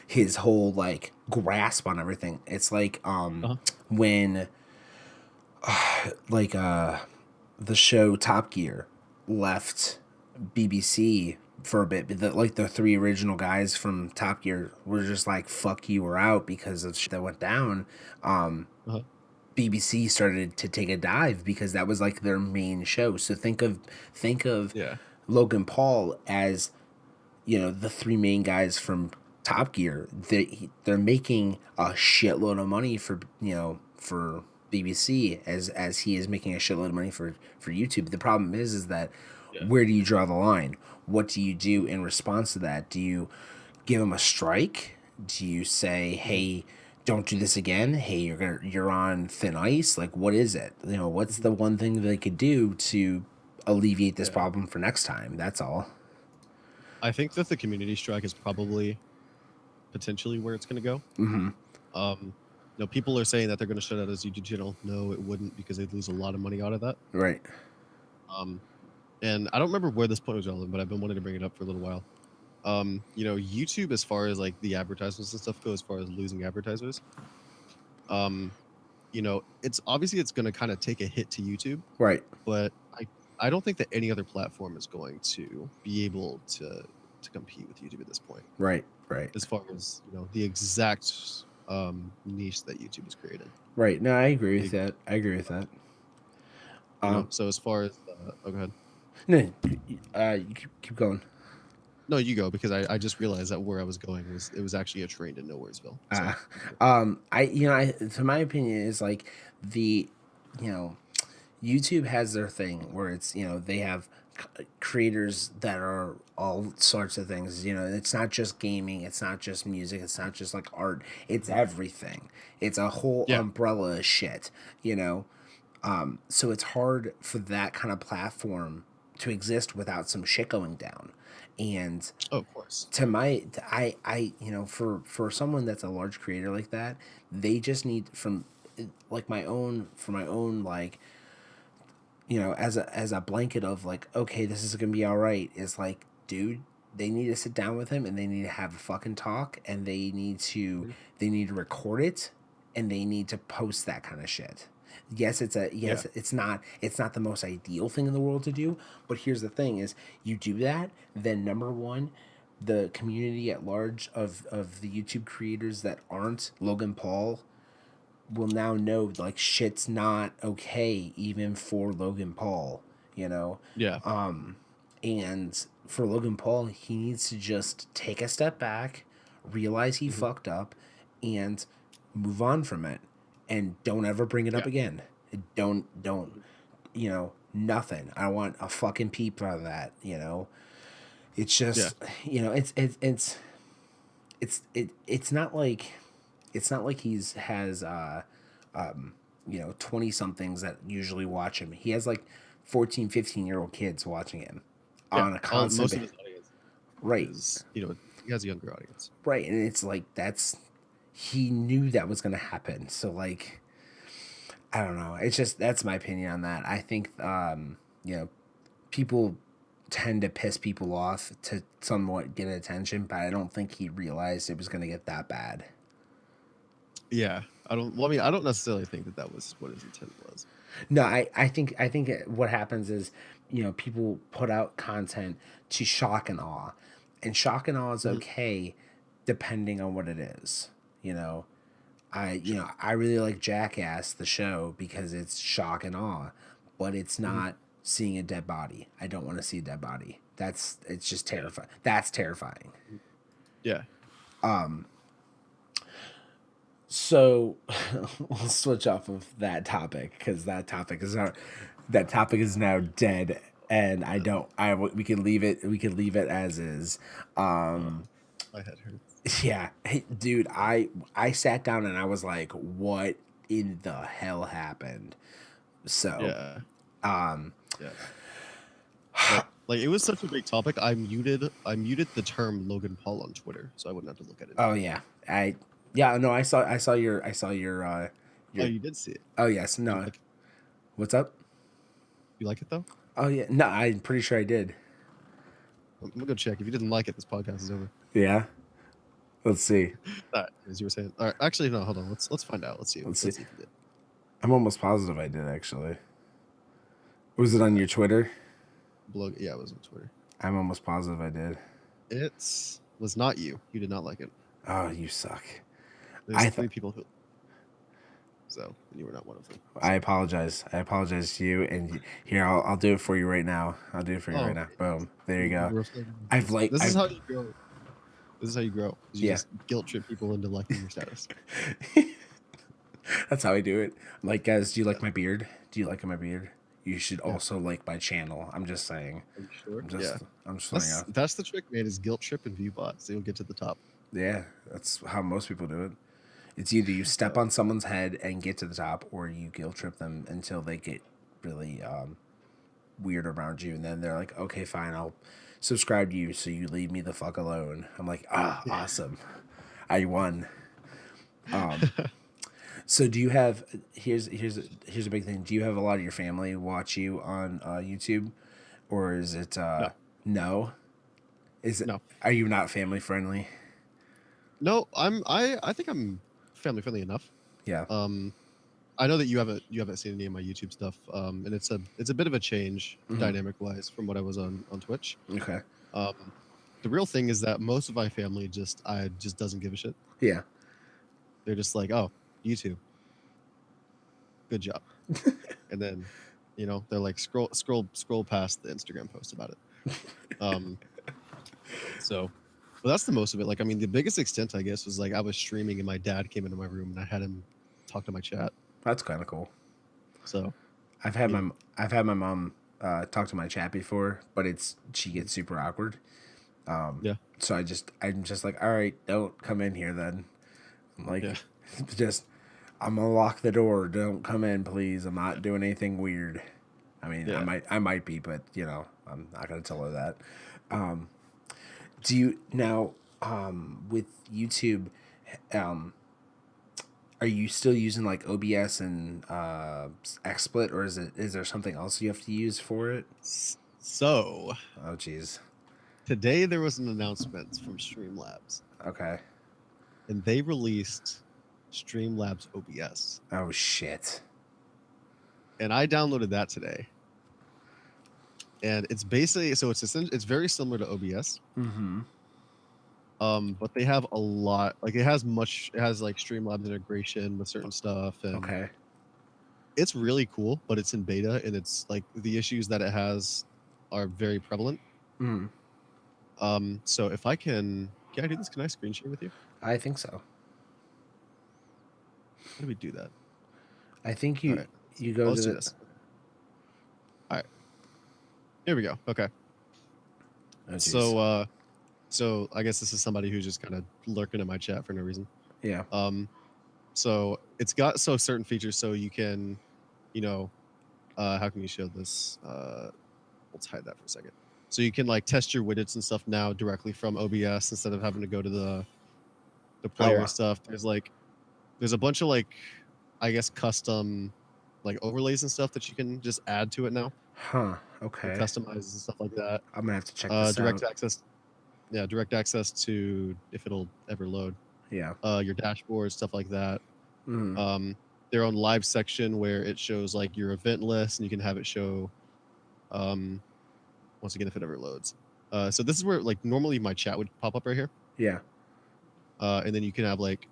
his whole like grasp on everything. It's like uh-huh. when like the show Top Gear left BBC for a bit, but like the three original guys from Top Gear were just like fuck you, we're out because of shit that went down. Uh-huh. BBC started to take a dive because that was like their main show. So think of Yeah. Logan Paul as, you know, the three main guys from Top Gear. They're making a shitload of money for, you know, for BBC as he is making a shitload of money for YouTube. The problem is that Yeah. where do you draw the line? What do you do in response to that? Do you give him a strike? Do you say, Mhm. hey, don't do this again? Hey, you're on thin ice. Like, what is it? You know, what's the one thing they could do to alleviate this Yeah. problem for next time? That's all. I think that the community strike is probably potentially where it's going to go. Mm-hmm. People are saying that they're going to shut out his YouTube channel. No, it wouldn't, because they'd lose a lot of money out of that. Right. Um, and I don't remember where this point was relevant, but I've been wanting to bring it up for a little while. YouTube, as far as like the advertisements and stuff go, as far as losing advertisers, it's obviously it's going to kind of take a hit to YouTube, Right. but I don't think that any other platform is going to be able to compete with YouTube at this point. Right. Right. As far as the exact niche that YouTube has created. Right. No, I agree with that. I agree with that. So as far as go ahead. No, you keep going. No, you go, because I just realized that where I was going was actually a train to Nowheresville. So. So my opinion is like the, YouTube has their thing where it's, they have creators that are all sorts of things. It's not just gaming, it's not just music, it's not just like art, it's everything. It's a whole Yeah. umbrella of shit. So it's hard for that kind of platform to exist without some shit going down. And of course. for someone that's a large creator like that, they just need from like my own like, as a blanket of like, okay, this is gonna be all right, is like, dude, they need to sit down with him and they need to have a fucking talk, and Mhm. they need to record it, and they need to post that kind of shit. Yes, Yeah. it's not the most ideal thing in the world to do, but here's the thing: is you do that, then number one, the community at large of the YouTube creators that aren't Logan Paul will now know like shit's not okay even for Logan Paul, you know. Yeah. And for Logan Paul, he needs to just take a step back, realize he Mhm. fucked up, and move on from it, and don't ever bring it up Yeah. again. Don't nothing. I want a fucking peep out of that. It's Yeah. just it's not like he's has 20 somethings that usually watch him. He has like 14, 15-year-old kids watching him Yeah. on a constant Most of his audience right. is he has a younger audience. Right, and it's like he knew that was going to happen. So like, I don't know. It's just, that's my opinion on that. I think people tend to piss people off to somewhat get attention, but I don't think he realized it was going to get that bad. Yeah. I don't necessarily think that was what his intent was. No, I think what happens is, people put out content to shock and awe, and shock and awe is okay, depending on what it is. I really like Jackass the show because it's shock and awe, but it's not seeing a dead body. I don't want to see a dead body. It's just terrifying. That's terrifying. Yeah. So we'll switch off of that topic because that topic is now dead, and we can leave it as is. My head hurts. Yeah, hey, dude, I sat down and I was like, what in the hell happened? So Yeah. Yeah. Like it was such a big topic. I muted the term Logan Paul on Twitter, so I wouldn't have to look at it Oh anymore. yeah, no, I saw your Oh, your. you did see it. Oh yes, You no. like What's up? you like it though? Oh yeah, no, I'm pretty sure I did. I'm gonna go check. If you didn't like it, this podcast is over. Yeah, let's see. All right, as you were saying. All right, actually, no. Hold on. Let's find out. Let's see. Let's see. Let's see if you did. I'm almost positive I did actually. Was it on your Twitter? Blog. Yeah, it was on Twitter. I'm almost positive I did. It was not you. You did not like it. Oh, you suck. There's 3 people who. So and you were not one of them. So. I apologize. I apologize to you. And here, I'll do it for you right now. I'll do it for you right now. Boom. There you go. This is how you grow. This is how you grow. You just guilt trip people into liking your status. That's how I do it. Like, guys, do you like my beard? Do you like my beard? You should also like my channel. I'm just saying. Are you sure? I'm just saying. That's the trick, man. Is guilt trip and view bots. You'll get to the top. Yeah, that's how most people do it. It's either you step on someone's head and get to the top, or you guilt trip them until they get really weird around you, and then they're like, "Okay, fine, I'll subscribe to you, so you leave me the fuck alone." I'm like, awesome, I won. So do you have? Here's a big thing. Do you have a lot of your family watch you on YouTube, or is it no? Is it no? Are you not family friendly? No, I think I'm family friendly enough. Yeah. I know that you haven't seen any of my YouTube stuff. And it's a bit of a change dynamic wise from what I was on Twitch. Okay. The real thing is that most of my family just doesn't give a shit. Yeah. They're just like, oh, YouTube. Good job. And then, they're like scroll past the Instagram post about it. So, well, that's the most of it. Like, I mean, the biggest extent, I guess, was like I was streaming and my dad came into my room and I had him talk to my chat. That's kind of cool. So, I've had my mom talk to my chat before, but she gets super awkward. yeah. So I'm just like, all right, don't come in here then. I'm like, I'm gonna lock the door. Don't come in, please. I'm not doing anything weird. I mean, I might be, but I'm not gonna tell her that. Do you now with YouTube? Are you still using like OBS and XSplit, or is there something else you have to use for it? So, oh geez, today there was an announcement from Streamlabs. Okay. And they released Streamlabs OBS. Oh shit. And I downloaded that today. And it's basically it's very similar to OBS. Mm-hmm. But they have a lot, like it has like Streamlabs integration with certain stuff, and okay, it's really cool. But it's in beta, and it's like the issues that it has are very prevalent. So if I can I do this? Can I screen share with you? I think so. How do we do that? I think you go Let's do this. All right, here we go. Okay. Oh, so I guess this is somebody who's just kind of lurking in my chat for no reason. Yeah. So it's got certain features, so you can, how can you show this? Let's hide that for a second. So you can like test your widgets and stuff now directly from OBS instead of having to go to the player stuff. There's a bunch of like, I guess, custom like overlays and stuff that you can just add to it now. Huh. Okay. Like customize and stuff like that. I'm gonna have to check this direct out. access. Yeah, direct access to if it'll ever load. Yeah. Your dashboard, stuff like that. Their own live section where it shows like your event list, and you can have it show. Once again, if it ever loads. So this is where like normally my chat would pop up right here. Yeah. And then you can have like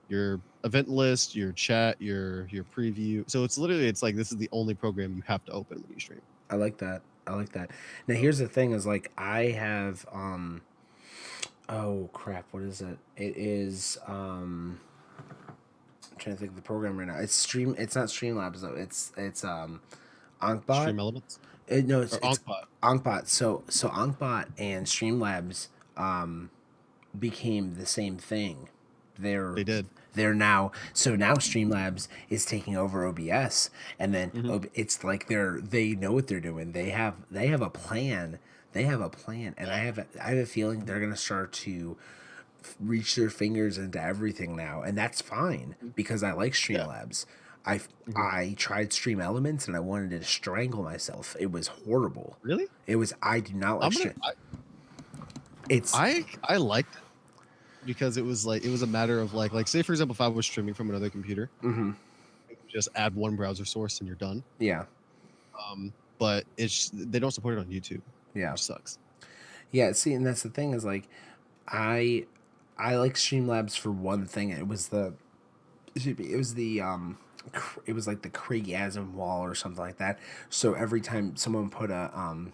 your event list, your chat, your preview. So it's like this is the only program you have to open when you stream. I like that. Now here's the thing: is like I have oh crap, what is it? It is I'm trying to think of the program right now. It's not Streamlabs though. It's Ankbot. Stream Elements. No, it's Ankbot. Ankbot. So Ankbot and Streamlabs became the same thing. They did. they're now, so now Streamlabs is taking over OBS, and then it's like they know what they're doing. They have a plan. They have a plan, and I have a feeling they're gonna start to reach their fingers into everything now, and that's fine because I like Yeah. Streamlabs. I Mhm. I tried Stream Elements and I wanted to strangle myself. It was horrible. Really? It was I do not like I'm gonna. stream. It's I liked it because it was like it was a matter of like say for example if I was streaming from another computer, you can just add one browser source and you're done. yeah, But they don't support it on YouTube, yeah. which sucks. Yeah, see, and that's the thing is like I I like Streamlabs for one thing. It was it was like the Craig Asm wall or something like that. So every time someone put a an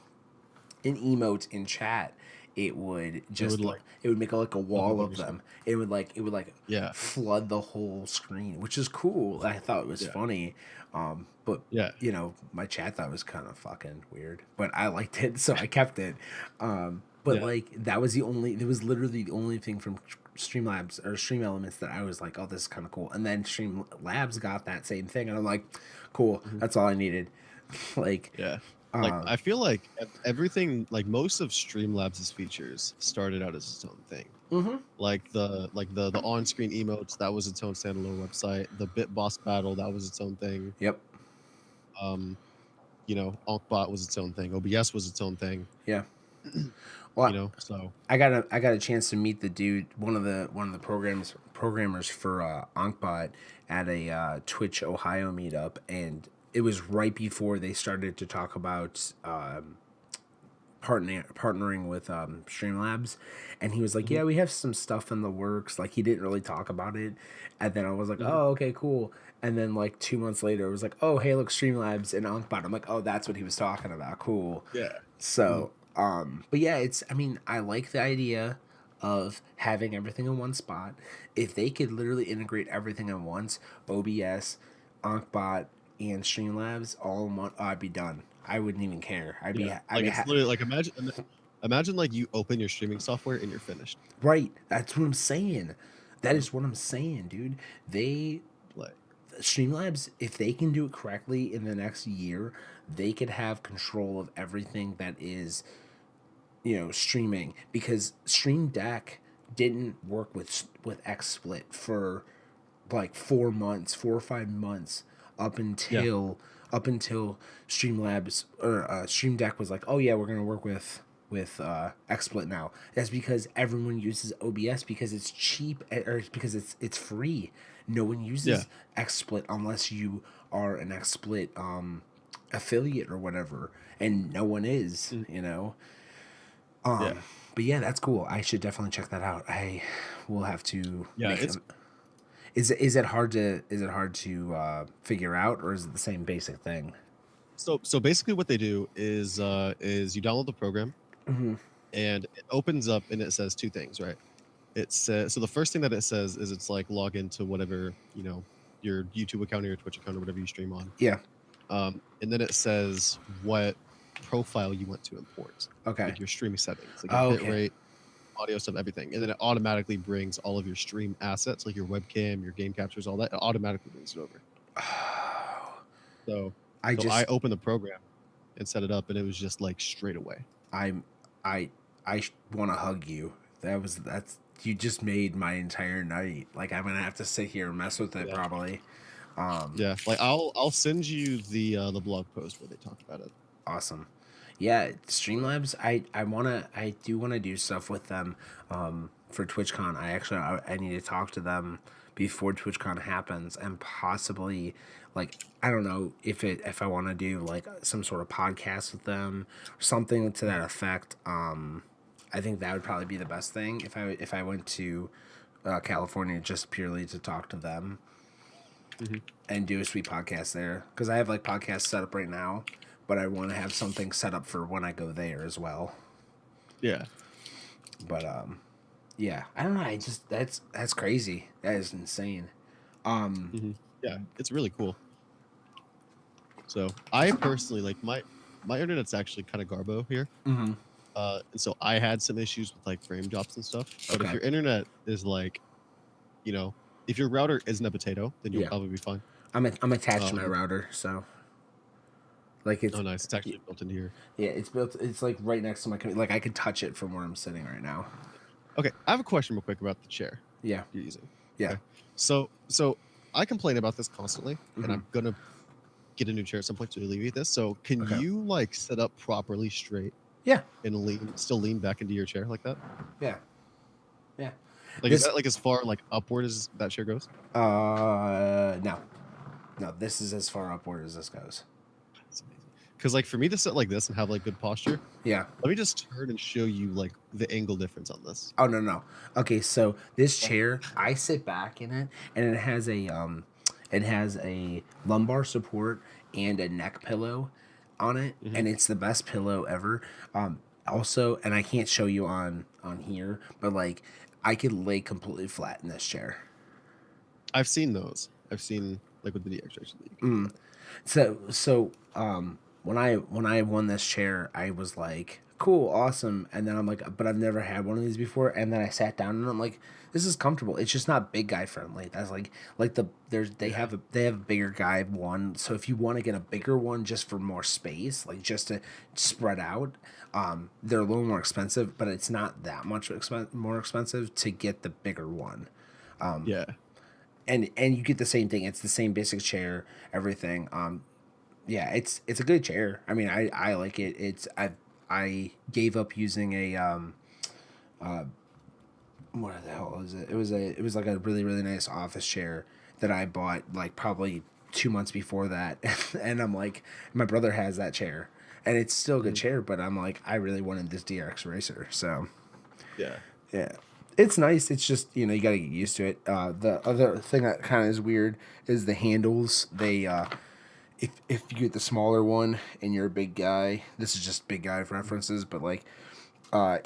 emote in chat, it would just would, like, it would make like a wall up on of your them. It would Yeah. flood the whole screen, which is cool. I thought it was Yeah. funny, but Yeah. you know, my chat thought it was kind of fucking weird, but I liked it, so I kept it. But Yeah. like that was the only. It was literally the only thing from Streamlabs or Stream Elements that I was like, oh, this is kind of cool. And then Streamlabs got that same thing, and I'm like, cool. That's all I needed. Like, Yeah. Like I feel like everything, like most of Streamlabs' features started out as its own thing. Like the on-screen emotes, that was its own standalone website. The Bit Boss battle, that was its own thing. yep, You know, Onkbot was its own thing. OBS was its own thing. yeah. Well, You know, so I got a chance to meet the dude, one of the programmers for Onkbot at a Twitch Ohio meetup, and it was right before they started to talk about partnering with Streamlabs, and he was like, "Yeah, we have some stuff in the works." Like he didn't really talk about it, and then I was like, "Oh, okay, cool." And then like 2 months later, it was like, "Oh, hey, look, Streamlabs and Onkbot." I'm like, "Oh, that's what he was talking about. Cool." yeah. So, but yeah, I mean, I like the idea of having everything in one spot. If they could literally integrate everything at once, OBS, Onkbot, and Streamlabs all in one, I'd be done. I wouldn't even care. I'd Yeah. I'd Like be it's literally like imagine like you open your streaming software and you're finished. right. That's what I'm saying. That is what I'm saying, dude. Like Streamlabs, if they can do it correctly in the next year, they could have control of everything that is, streaming, because Stream Deck didn't work with XSplit for like 4 months, 4 or 5 months, up until Streamlabs or Stream Deck was like, oh yeah, we're gonna work with XSplit now. That's because everyone uses OBS because it's cheap, or because it's free. No one uses XSplit unless you are an XSplit affiliate or whatever, and no one is, yeah. But yeah, that's cool. I should definitely check that out. I will have to. Yeah, it's Is it hard to figure out, or is it the same basic thing? so basically what they do is you download the program and it opens up and it says two things, right? It says, so the first thing that it says is it's like log into whatever, your YouTube account or your Twitch account or whatever you stream on. Yeah. And then it says what profile you want to import. Okay. Like your streaming settings, like your bitrate, audio stuff, everything. And then it automatically brings all of your stream assets, like your webcam, your game captures, all that. It automatically brings it over. So I opened the program and set it up, and it was just like straight away. I want to hug you. That's you just made my entire night. Like I'm gonna have to sit here and mess with it probably. Yeah, like I'll send you the blog post where they talk about it. Awesome. Yeah, Streamlabs. I do wanna do stuff with them. For TwitchCon, I need to talk to them before TwitchCon happens, and possibly, like, I don't know if I want to do like some sort of podcast with them, something to that effect. I think that would probably be the best thing if I went to California just purely to talk to them and do a sweet podcast there, because I have like podcasts set up right now, but I want to have something set up for when I go there as well. Yeah. But yeah, I don't know. I just that's crazy. That is insane. Yeah, it's really cool. So I personally like my internet's actually kind of garbo here. And so I had some issues with like frame drops and stuff. But if your internet is like you know, if your router isn't a potato, then you'll Yeah. probably be fine. I'm attached to my router, so like it's Oh, nice. It's actually built into here. yeah, it's built. It's like right next to my computer. Like I could touch it from where I'm sitting right now. Okay, I have a question real quick about the chair Yeah, you're using. yeah. Okay, so I complain about this constantly, and I'm gonna get a new chair at some point to alleviate this. So can Okay. you like sit up properly straight Yeah, and still lean back into your chair like that? yeah, yeah. Like, is that like as far like upward as that chair goes? No, no. This is as far upward as this goes. That's amazing. Because like for me to sit like this and have like good posture, Yeah. let me just turn and show you like the angle difference on this. Oh no. Okay, so this chair, I sit back in it, and it has a lumbar support and a neck pillow on it, and it's the best pillow ever. Also, and I can't show you on here, but like I could lay completely flat in this chair. I've seen those. I've seen like with the DX that you can do that. So when I won this chair, I was like, cool, awesome. And then I'm like, but I've never had one of these before. And then I sat down and I'm like, this is comfortable. It's just not big guy friendly. That's like they have a bigger guy one. So if you want to get a bigger one just for more space, like just to spread out, they're a little more expensive, but it's not that much more expensive to get the bigger one. Yeah. And you get the same thing. It's the same basic chair, everything. Yeah, it's a good chair. I mean, I like it. I gave up using a what the hell was it? It was like a really nice office chair that I bought like probably 2 months before that, and I'm like, my brother has that chair, and it's still a good chair, but I'm like, I really wanted this DRX Racer, so Yeah. yeah. It's nice. It's just, you know, you got to get used to it. The other thing that kind of is weird is the handles. They, if you get the smaller one and you're a big guy, this is just big guy references, but like,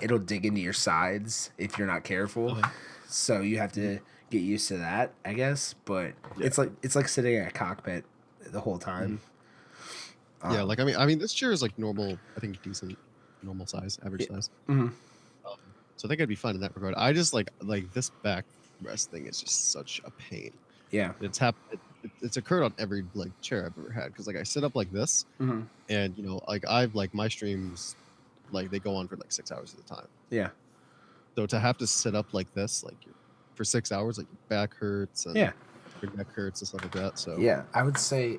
it'll dig into your sides if you're not careful. So you have to get used to that, I guess. But it's like sitting in a cockpit the whole time. Yeah, like I mean, this chair is like normal. I think decent, normal size, average size. So I think I'd be fine in that regard. I just like this back rest thing is just such a pain. Yeah. It's occurred on every like chair I've ever had because like I sit up like this, and you know like I've like my streams, like they go on for like 6 hours at a time. Yeah. So to have to sit up like this, like for 6 hours, like your back hurts and your neck hurts and stuff like that. So yeah, I want to say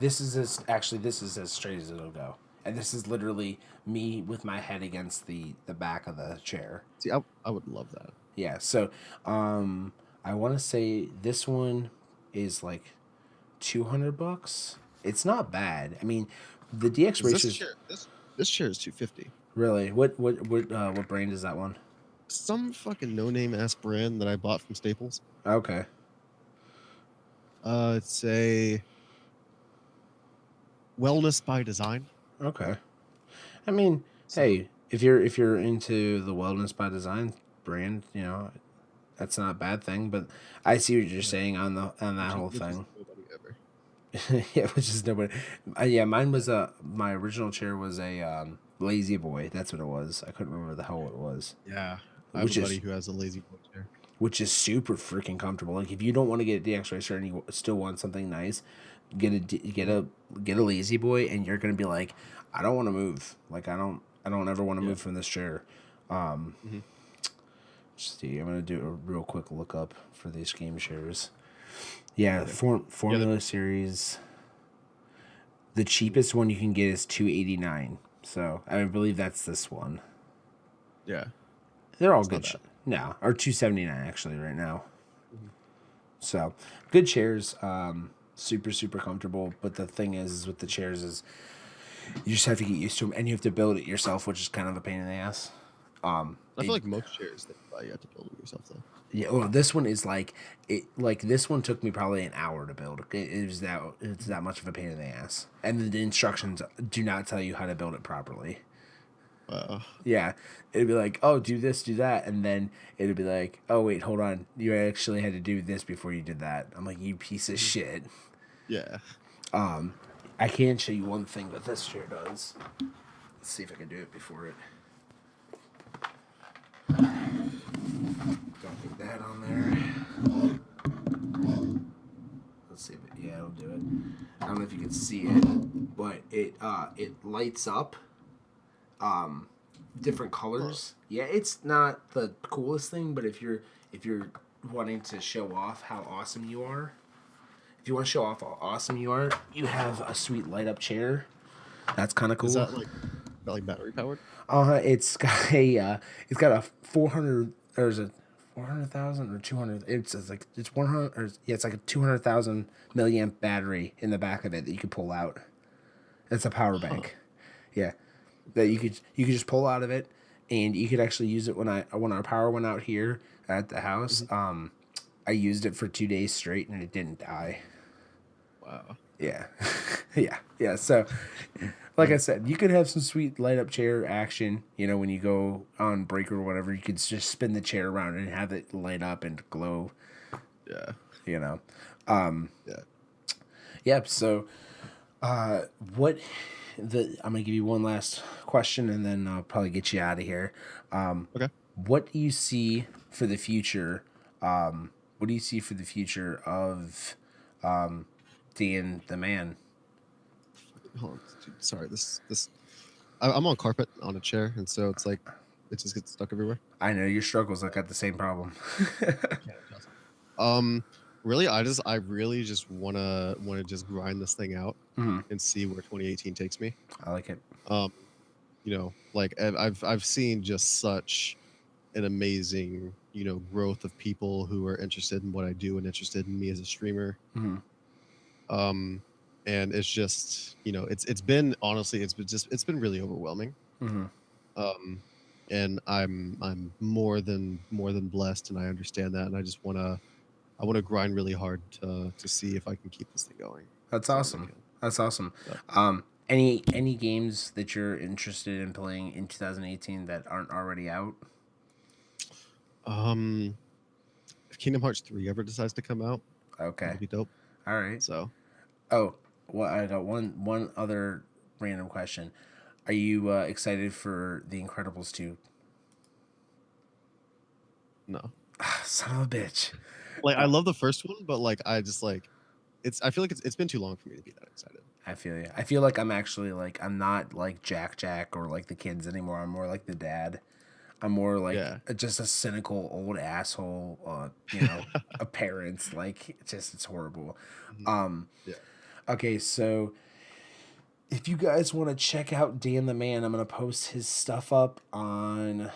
this is as straight as it'll go. And this is literally me with my head against the back of the chair. See, I would love that. Yeah, so I want to say this one is like $200. It's not bad. I mean, the DX Racers. This chair is $250. Really? What brand is that one? Some fucking no-name ass brand that I bought from Staples. Okay. It's a Wellness by Design. Okay. I mean, hey, if you're into the Wellness by Design brand, you know, that's not a bad thing. But I see what you're saying on that whole thing. Nobody ever. Yeah, which is nobody. Yeah, mine was my original chair was a Lazy Boy. That's what it was. I couldn't remember the hell it was. Yeah, I have a buddy who has a Lazy Boy chair, which is super freaking comfortable. Like if you don't want to get a DX Racer and you still want something nice, get a Lazy Boy, and you're gonna be like, I don't want to move. Like I don't ever want to move from this chair. See, I'm gonna do a real quick look up for these game shares. Yeah, Formula Series. The cheapest one you can get is $289. So I believe that's this one. Yeah, they're all good. No, or $279 actually right now. So good chairs, super comfortable. But the thing is with the chairs is you just have to get used to them, and you have to build it yourself, which is kind of a pain in the ass. I feel like most chairs that you have to build it yourself though. Yeah, well, this one is like this one took me probably an hour to build. It's that much of a pain in the ass, and the instructions do not tell you how to build it properly. Yeah, it'd be like, oh, do this, do that, and then it'd be like, oh wait, hold on, you actually had to do this before you did that. I'm like, you piece of shit. Yeah. I can show you one thing that this chair does. Let's see if I can do it before it. Don't need that on there. do it. I don't know if you can see it, but it lights up different colors. Yeah, it's not the coolest thing, but if you're wanting to show off how awesome you are, if you want to show off how awesome you are, you have a sweet light up chair. That's kind of Is cool. that like battery powered? It's got a 400 or is it 400,000 or 200? It's like it's 100 or yeah, it's like a 200,000 milliamp battery in the back of it that you can pull out. It's a power Huh. bank. Yeah, that you could just pull out of it, and you could actually use it when our power went out here at the house. Mhm. I used it for 2 days straight, and it didn't die. Wow. Yeah, yeah. So, like I said, you could have some sweet light up chair action. You know, when you go on break or whatever, you could just spin the chair around and have it light up and glow. Yeah. You know, Yeah. yep. So, what I'm gonna give you one last question, and then I'll probably get you out of here. Okay. What do you see for the future? What do you see for the future of Dan the Man? Hold on. Dude, sorry. I'm on carpet on a chair, and so it's like it just gets stuck everywhere. I know your struggles. I got the same problem. Can't adjust. Really, I really just wanna just grind this thing out Mhm. and see where 2018 takes me. I like it. Um, like I've seen just such an amazing growth of people who are interested in what I do and interested in me as a streamer. Mhm. And it's just it's been honestly it's been really overwhelming. Mhm. Um, and I'm more than blessed, and I understand that, and I want to grind really hard to see if I can keep this thing going That's as long as I awesome. can. That's awesome. So, Any games that you're interested in playing in 2018 that aren't already out? if Kingdom Hearts 3 ever decides to come out, Okay. that'll be dope. All right. So, Oh, well, I got one other random question. Are you excited for The Incredibles 2? no. Son of a bitch. Like I love the first one, but like I just like I feel like it's been too long for me to be that excited. I feel you. I feel like I'm actually like I'm not like Jack or like the kids anymore. I'm more like the dad. I'm more like Yeah. just a cynical old asshole. A parent. Like it's horrible. Mhm. Um, Yeah. okay, so if you guys want to check out Dan the Man, I'm gonna post his stuff up on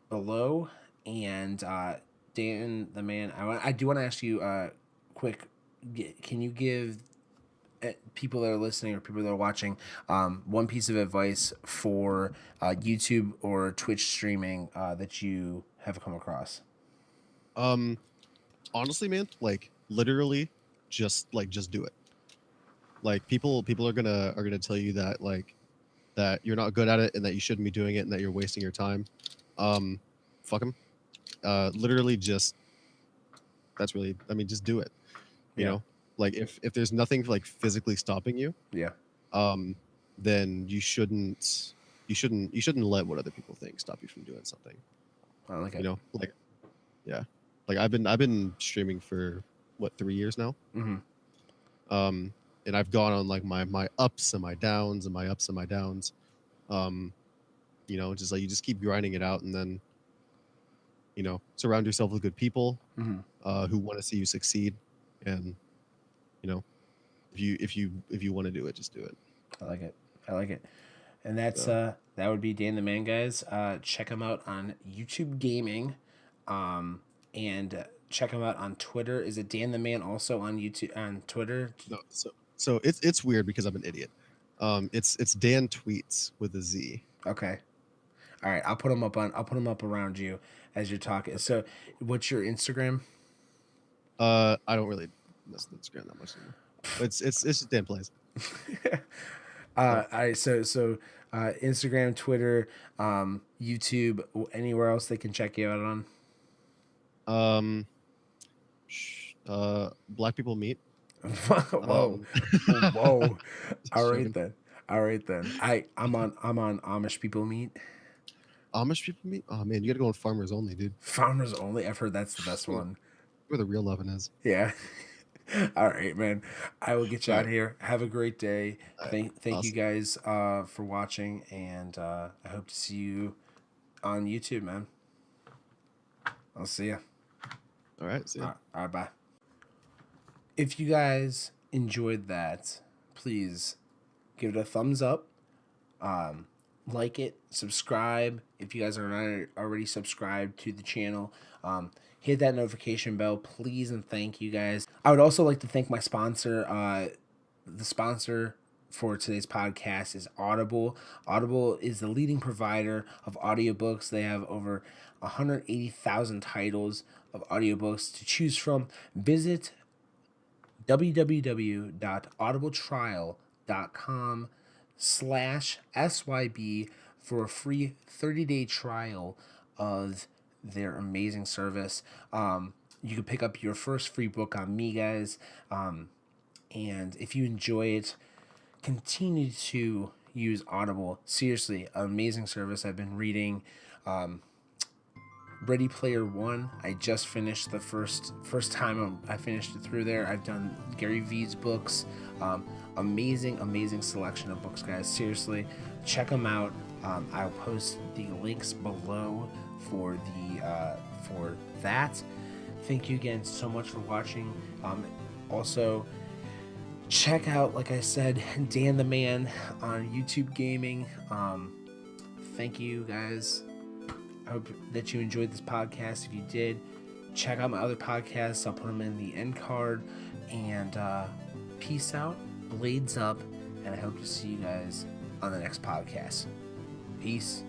below. And Dan the Man, I do want to ask you quick. Can you give people that are listening or people that are watching one piece of advice for YouTube or Twitch streaming that you have come across? Um, honestly, man, like literally, just do it. Like people are gonna tell you that that you're not good at it and that you shouldn't be doing it and that you're wasting your time. Fuck them. Literally, just that's really. I mean, just do it. You Yeah. know, like if there's nothing like physically stopping you, Yeah. then you shouldn't let what other people think stop you from doing something. I like You it. know, like yeah, like I've been streaming for what 3 years now. Mm-hmm. And I've gone on like my ups and my downs and my ups and my downs. Um, just like you just keep grinding it out, and then surround yourself with good people Mm-hmm. who want to see you succeed, and you know if you want to do it, just do it. I like it. I like it. And that's So that would be Dan the Man, guys. Check him out on YouTube Gaming, and check him out on Twitter. Is it Dan the Man also on YouTube on Twitter? no, so it's weird because I'm an idiot. It's Dan Tweets with a Z. Okay. All right. I'll put him up around you as you're talking. Okay. So, what's your Instagram? I don't really mess with Instagram that much anymore. But it's just Dan Plays. All right. So Instagram, Twitter, YouTube, anywhere else they can check you out on. Um, Black people meet. Whoa, Um, whoa. All right joking. then. All right then. I'm on Amish People Meet. Amish people meet. Oh man, you gotta go on Farmers Only, dude. Farmers Only. I've heard that's the best Where the, one. where the real loving is. Yeah. All right, man. I will get you All out right. here. Have a great day. All right. Thank you Awesome. guys for watching, and I hope to see you on YouTube, man. I'll see you. All right. See ya. All right, bye. If you guys enjoyed that, please give it a thumbs up. Like it, subscribe if you guys are not already subscribed to the channel. Hit that notification bell, please, and thank you guys. I would also like to thank my sponsor. The sponsor for today's podcast is Audible. Audible is the leading provider of audiobooks. They have over 180,000 titles of audiobooks to choose from. Visit www.audibletrial.com/SYB for a free 30-day trial of their amazing service. You can pick up your first free book on me, guys. And if you enjoy it, continue to use Audible. Seriously, amazing service. I've been reading Ready Player One. I just finished the first time I finished it through there. I've done Gary Vee's books. Amazing selection of books, guys. Seriously, check them out. I'll post the links below for that. Thank you again so much for watching. Also, check out, like I said, Dan the Man on YouTube Gaming. Thank you, guys. I hope that you enjoyed this podcast. If you did, check out my other podcasts. I'll put them in the end card. And peace out, blades up, and I hope to see you guys on the next podcast. Peace.